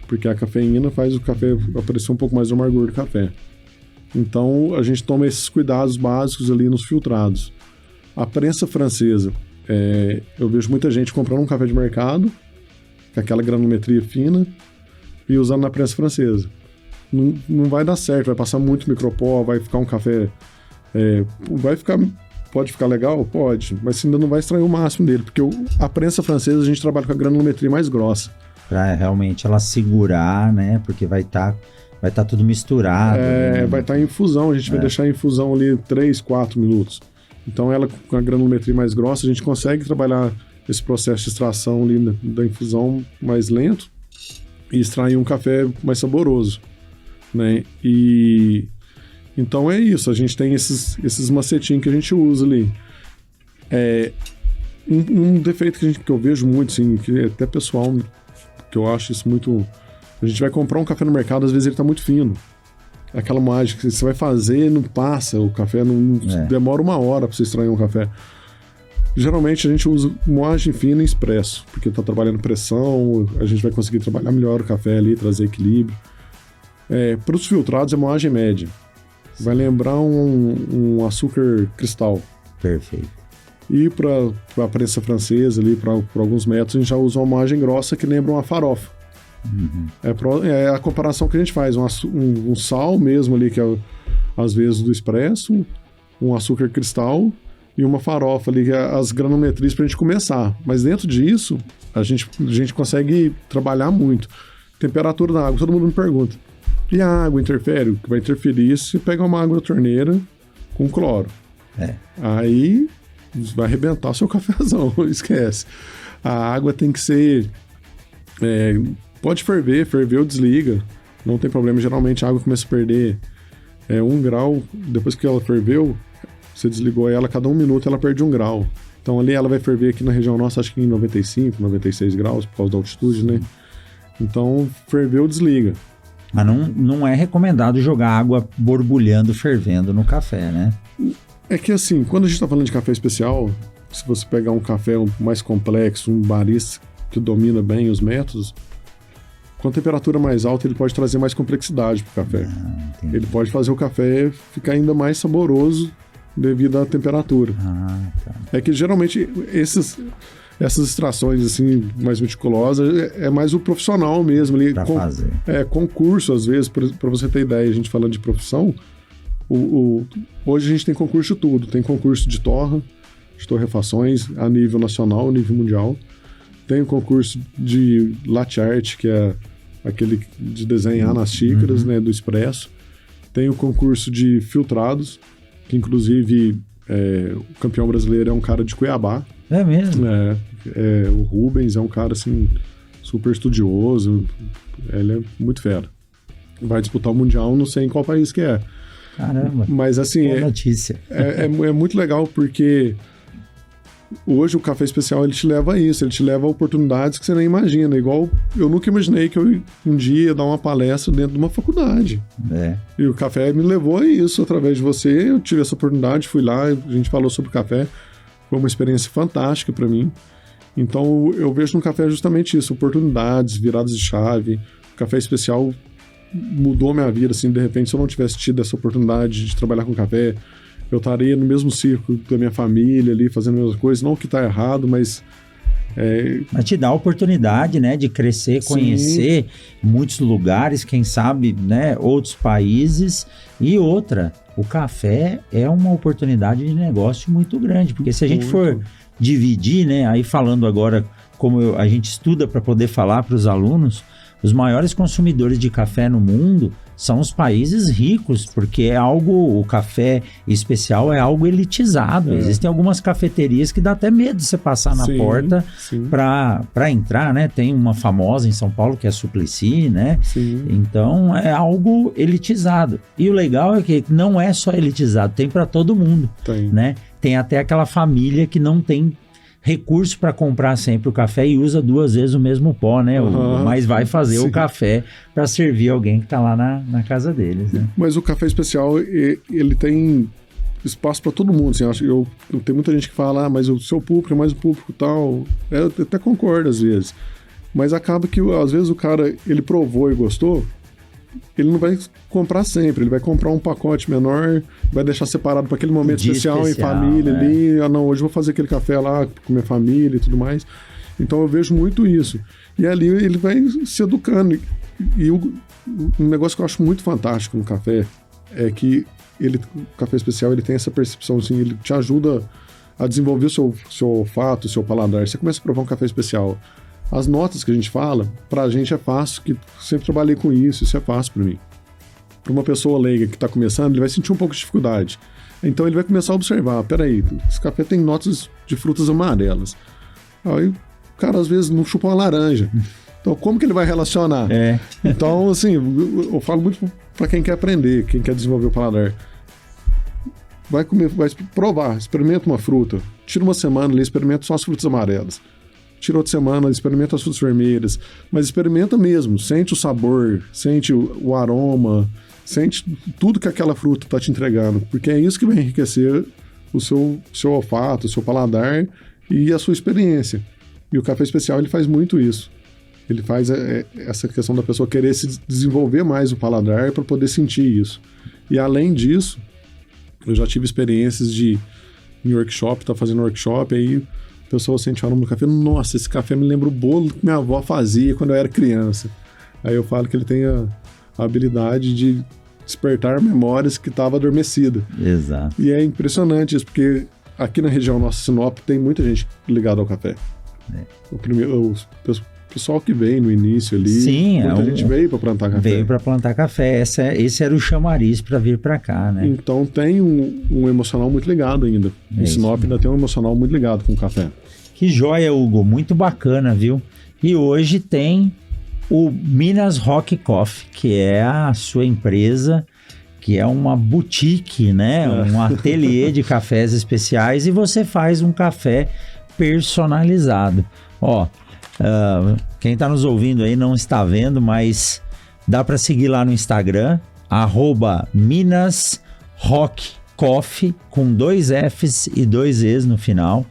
porque a cafeína faz o café aparecer um pouco mais do amargor do café. Então a gente toma esses cuidados básicos ali nos filtrados. A prensa francesa, eu vejo muita gente comprando um café de mercado, com aquela granulometria fina, e usando na prensa francesa. Não vai dar certo, vai passar muito micropó, vai ficar um café... Pode ficar legal? Pode, mas você ainda não vai extrair o máximo dele, porque a prensa francesa a gente trabalha com a granulometria mais grossa. Pra realmente ela segurar, né? Porque vai tá tudo misturado. Né? Vai estar em infusão, a gente vai deixar em infusão ali 3, 4 minutos. Então ela com a granulometria mais grossa, a gente consegue trabalhar esse processo de extração ali da infusão mais lento e extrair um café mais saboroso, né? E então é isso, a gente tem esses macetinhos que a gente usa ali. Um defeito que eu vejo muito, assim, que é até pessoal, que eu acho isso muito... A gente vai comprar um café no mercado, às vezes ele tá muito fino. Aquela mágica que você vai fazer, não passa, o café não demora 1 hora para você extrair um café. Geralmente a gente usa moagem fina e expresso, porque tá trabalhando pressão, a gente vai conseguir trabalhar melhor o café ali, trazer equilíbrio. Para os filtrados é moagem média. Vai lembrar um açúcar cristal. Perfeito. E para a prensa francesa, ali, para alguns métodos, a gente já usa uma moagem grossa que lembra uma farofa. Uhum. É a comparação que a gente faz. Um sal mesmo ali, que é às vezes do expresso, um açúcar cristal e uma farofa ali, que é as granulometrias para a gente começar. Mas dentro disso, a gente consegue trabalhar muito. Temperatura da água, todo mundo me pergunta. E a água interfere? O que vai interferir se pegar uma água da torneira com cloro. Aí vai arrebentar o seu cafezão, esquece. A água tem que ser... pode ferveu, desliga. Não tem problema, geralmente a água começa a perder 1 grau. Depois que ela ferveu, você desligou ela, cada 1 minuto ela perde 1 grau. Então ali ela vai ferver aqui na região nossa, acho que em 95, 96 graus, por causa da altitude, né? Então ferveu, desliga. Mas não é recomendado jogar água borbulhando, fervendo no café, né? É que assim, quando a gente tá falando de café especial, se você pegar um café mais complexo, um barista que domina bem os métodos, com a temperatura mais alta ele pode trazer mais complexidade pro café. Ele pode fazer o café ficar ainda mais saboroso devido à temperatura. É que geralmente essas extrações assim mais meticulosas é mais o profissional mesmo ali pra fazer. Concurso às vezes, para você ter ideia, a gente falando de profissão, hoje a gente tem concurso de tudo, tem concurso de torrefações a nível nacional, a nível mundial, tem o concurso de latte art, que é aquele de desenhar nas xícaras, né, do expresso, tem o concurso de filtrados, que inclusive o campeão brasileiro é um cara de Cuiabá. É mesmo? O Rubens é um cara, assim, super estudioso, ele é muito fera. Vai disputar o Mundial, não sei em qual país que é. Caramba, mas assim, boa notícia. É muito legal porque hoje o café especial ele te leva a isso, ele te leva a oportunidades que você nem imagina. Igual eu nunca imaginei que eu um dia ia dar uma palestra dentro de uma faculdade. E o café me levou a isso através de você. Eu tive essa oportunidade, fui lá, a gente falou sobre café. Foi uma experiência fantástica para mim. Então eu vejo no café justamente isso, oportunidades, viradas de chave. O café especial mudou minha vida, assim, de repente, se eu não tivesse tido essa oportunidade de trabalhar com café, eu estaria no mesmo círculo da minha família ali, fazendo as mesmas coisas, não que tá errado, mas... Mas te dá a oportunidade, né, de crescer, conhecer muitos lugares, quem sabe, né, outros países. E outra, o café é uma oportunidade de negócio muito grande, porque se a gente for dividir, né, aí falando agora como a gente estuda para poder falar para os alunos, os maiores consumidores de café no mundo são os países ricos, porque é algo, o café especial é algo elitizado. Existem algumas cafeterias que dá até medo de você passar na porta para entrar, né? Tem uma famosa em São Paulo que é a Suplicy, né? Então é algo elitizado. E o legal é que não é só elitizado, tem para todo mundo, né? Tem até aquela família que não tem recurso para comprar sempre o café e usa 2 vezes o mesmo pó, né? Mas vai fazer o café para servir alguém que está lá na casa deles, né? Mas o café especial, ele tem espaço para todo mundo, assim, eu tem muita gente que fala, mas o seu público é mais o público tal, eu até concordo às vezes, mas acaba que às vezes o cara, ele provou e gostou, ele não vai comprar sempre, ele vai comprar um pacote menor, vai deixar separado para aquele momento especial em família ali, não, hoje eu vou fazer aquele café lá com minha família e tudo mais. Então eu vejo muito isso. E ali ele vai se educando. E um negócio que eu acho muito fantástico no café é que o café especial ele tem essa percepção, assim, ele te ajuda a desenvolver o seu olfato, o seu paladar. Você começa a provar um café especial. As notas que a gente fala, pra gente é fácil, que sempre trabalhei com isso é fácil pra mim. Pra uma pessoa leiga que tá começando, ele vai sentir um pouco de dificuldade. Então ele vai começar a observar, peraí, esse café tem notas de frutas amarelas. Aí o cara às vezes não chupa uma laranja. Então como que ele vai relacionar? Então, assim, eu falo muito pra quem quer aprender, quem quer desenvolver o paladar. Vai provar, experimenta uma fruta, tira uma semana ali, experimenta só as frutas amarelas. Tira outra semana, experimenta as frutas vermelhas, mas experimenta mesmo, sente o sabor, sente o aroma, sente tudo que aquela fruta está te entregando, porque é isso que vai enriquecer o seu olfato, o seu paladar e a sua experiência. E o café especial, ele faz muito isso. Ele faz essa questão da pessoa querer se desenvolver mais o paladar para poder sentir isso. E além disso, eu já tive experiências de em workshop, tá fazendo workshop, aí a pessoa sente o aroma do café, nossa, esse café me lembra o bolo que minha avó fazia quando eu era criança. Aí eu falo que ele tem a habilidade de despertar memórias que estavam adormecidas. Exato. E é impressionante isso, porque aqui na região nossa, Sinop, tem muita gente ligada ao café. O pessoal que veio no início ali, muita gente veio para plantar café. Veio para plantar café, esse era o chamariz para vir para cá, né? Então tem um emocional muito ligado ainda. Em Sinop ainda tem um emocional muito ligado com o café. Que joia, Hugo, muito bacana, viu? E hoje tem o Minas Rock Coffee, que é a sua empresa, que é uma boutique, né? Um ateliê de cafés especiais, e você faz um café personalizado. Ó, quem está nos ouvindo aí não está vendo, mas dá para seguir lá no Instagram, @MinasRockCoffee, com 2 Fs e 2 Es no final.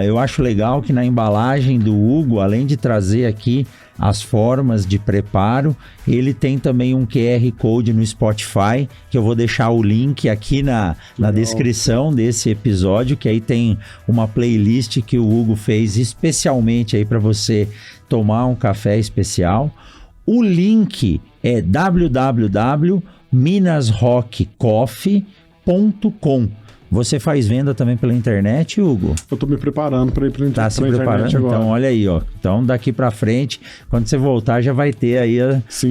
Eu acho legal que na embalagem do Hugo, além de trazer aqui as formas de preparo, ele tem também um QR Code no Spotify, que eu vou deixar o link aqui na descrição desse episódio, que aí tem uma playlist que o Hugo fez especialmente aí para você tomar um café especial. O link é www.minasrockcoffee.com. Você faz venda também pela internet, Hugo? Eu tô me preparando para ir para internet. Tá se preparando? Agora. Então, olha aí, ó. Então, daqui para frente, quando você voltar, já vai ter aí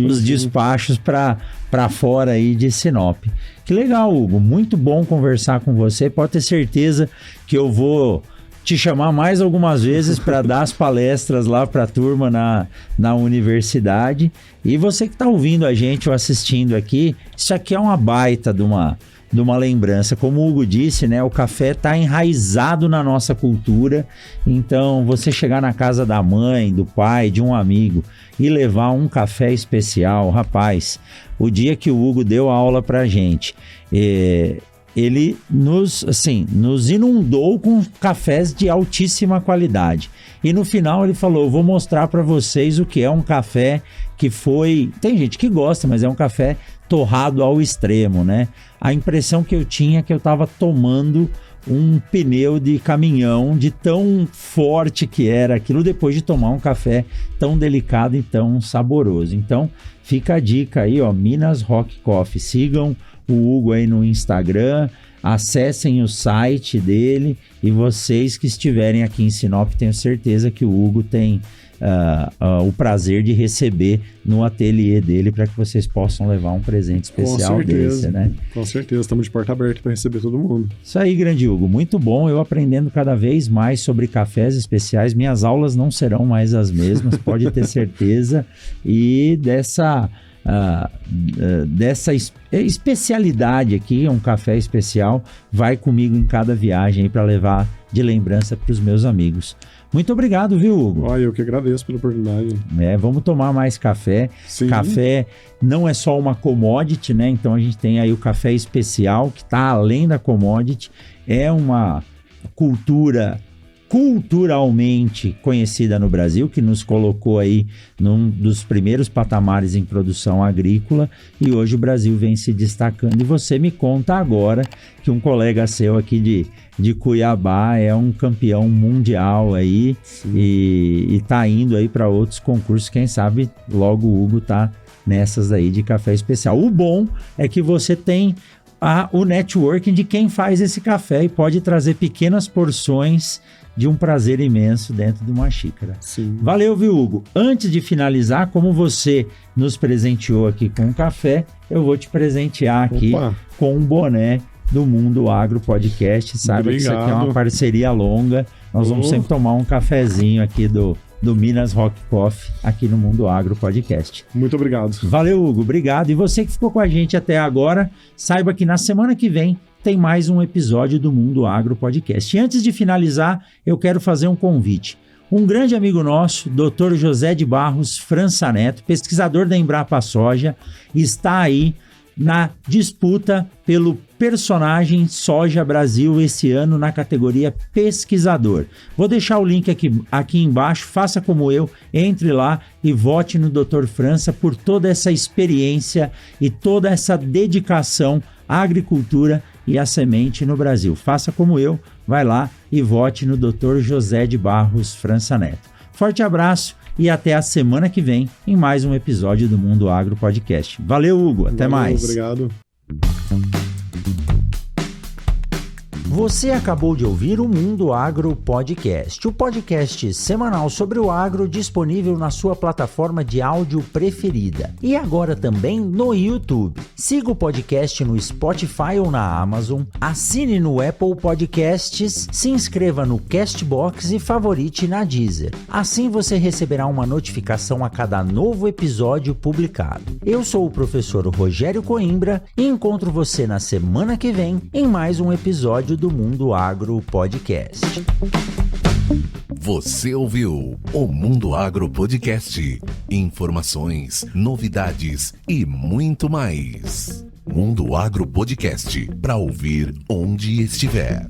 os despachos para fora aí de Sinop. Que legal, Hugo. Muito bom conversar com você. Pode ter certeza que eu vou te chamar mais algumas vezes para dar as palestras lá para a turma na universidade. E você que está ouvindo a gente ou assistindo aqui, isso aqui é uma baita de uma de uma lembrança. Como o Hugo disse, né, o café está enraizado na nossa cultura, então você chegar na casa da mãe, do pai, de um amigo e levar um café especial, rapaz, o dia que o Hugo deu aula pra gente, ele nos inundou com cafés de altíssima qualidade. E no final ele falou, vou mostrar para vocês o que é um café que foi... Tem gente que gosta, mas é um café torrado ao extremo, né? A impressão que eu tinha é que eu estava tomando um pneu de caminhão, de tão forte que era aquilo, depois de tomar um café tão delicado e tão saboroso. Então, fica a dica aí, ó, Minas Rock Coffee. Sigam o Hugo aí no Instagram, acessem o site dele, e vocês que estiverem aqui em Sinop, tenho certeza que o Hugo tem o prazer de receber no ateliê dele, para que vocês possam levar um presente especial desse, né? Com certeza, estamos de porta aberta para receber todo mundo. Isso aí, grande Hugo, muito bom, eu aprendendo cada vez mais sobre cafés especiais. Minhas aulas não serão mais as mesmas, pode ter certeza, e dessa especialidade aqui, um café especial, vai comigo em cada viagem para levar de lembrança para os meus amigos. Muito obrigado, viu, Hugo? Eu que agradeço pela oportunidade. Vamos tomar mais café. Sim. Café não é só uma commodity, né? Então a gente tem aí o café especial, que está além da commodity. É uma cultura culturalmente conhecida no Brasil, que nos colocou aí num dos primeiros patamares em produção agrícola, e hoje o Brasil vem se destacando. E você me conta agora que um colega seu aqui de Cuiabá é um campeão mundial aí, e tá indo aí para outros concursos. Quem sabe logo o Hugo tá nessas aí de café especial. O bom é que você tem o networking de quem faz esse café e pode trazer pequenas porções de um prazer imenso dentro de uma xícara. Sim. Valeu, viu, Hugo? Antes de finalizar, como você nos presenteou aqui com um café, eu vou te presentear aqui com um boné do Mundo Agro Podcast. Sabe que isso aqui é uma parceria longa. Nós vamos sempre tomar um cafezinho aqui do Minas Rock Coffee aqui no Mundo Agro Podcast. Muito obrigado. Valeu, Hugo. Obrigado. E você que ficou com a gente até agora, saiba que na semana que vem tem mais um episódio do Mundo Agro Podcast. E antes de finalizar, eu quero fazer um convite. Um grande amigo nosso, Dr. José de Barros França Neto, pesquisador da Embrapa Soja, está aí na disputa pelo personagem Soja Brasil esse ano na categoria pesquisador. Vou deixar o link aqui embaixo, faça como eu, entre lá e vote no Dr. França por toda essa experiência e toda essa dedicação à agricultura e à semente no Brasil. Faça como eu, vai lá e vote no Dr. José de Barros França Neto. Forte abraço e até a semana que vem em mais um episódio do Mundo Agro Podcast. Valeu, Hugo. Até mais. Obrigado. Você acabou de ouvir o Mundo Agro Podcast, o podcast semanal sobre o agro disponível na sua plataforma de áudio preferida e agora também no YouTube. Siga o podcast no Spotify ou na Amazon, assine no Apple Podcasts, se inscreva no Castbox e favorite na Deezer. Assim você receberá uma notificação a cada novo episódio publicado. Eu sou o professor Rogério Coimbra e encontro você na semana que vem em mais um episódio do Mundo Agro Podcast. Você ouviu o Mundo Agro Podcast. Informações, novidades e muito mais. Mundo Agro Podcast, para ouvir onde estiver.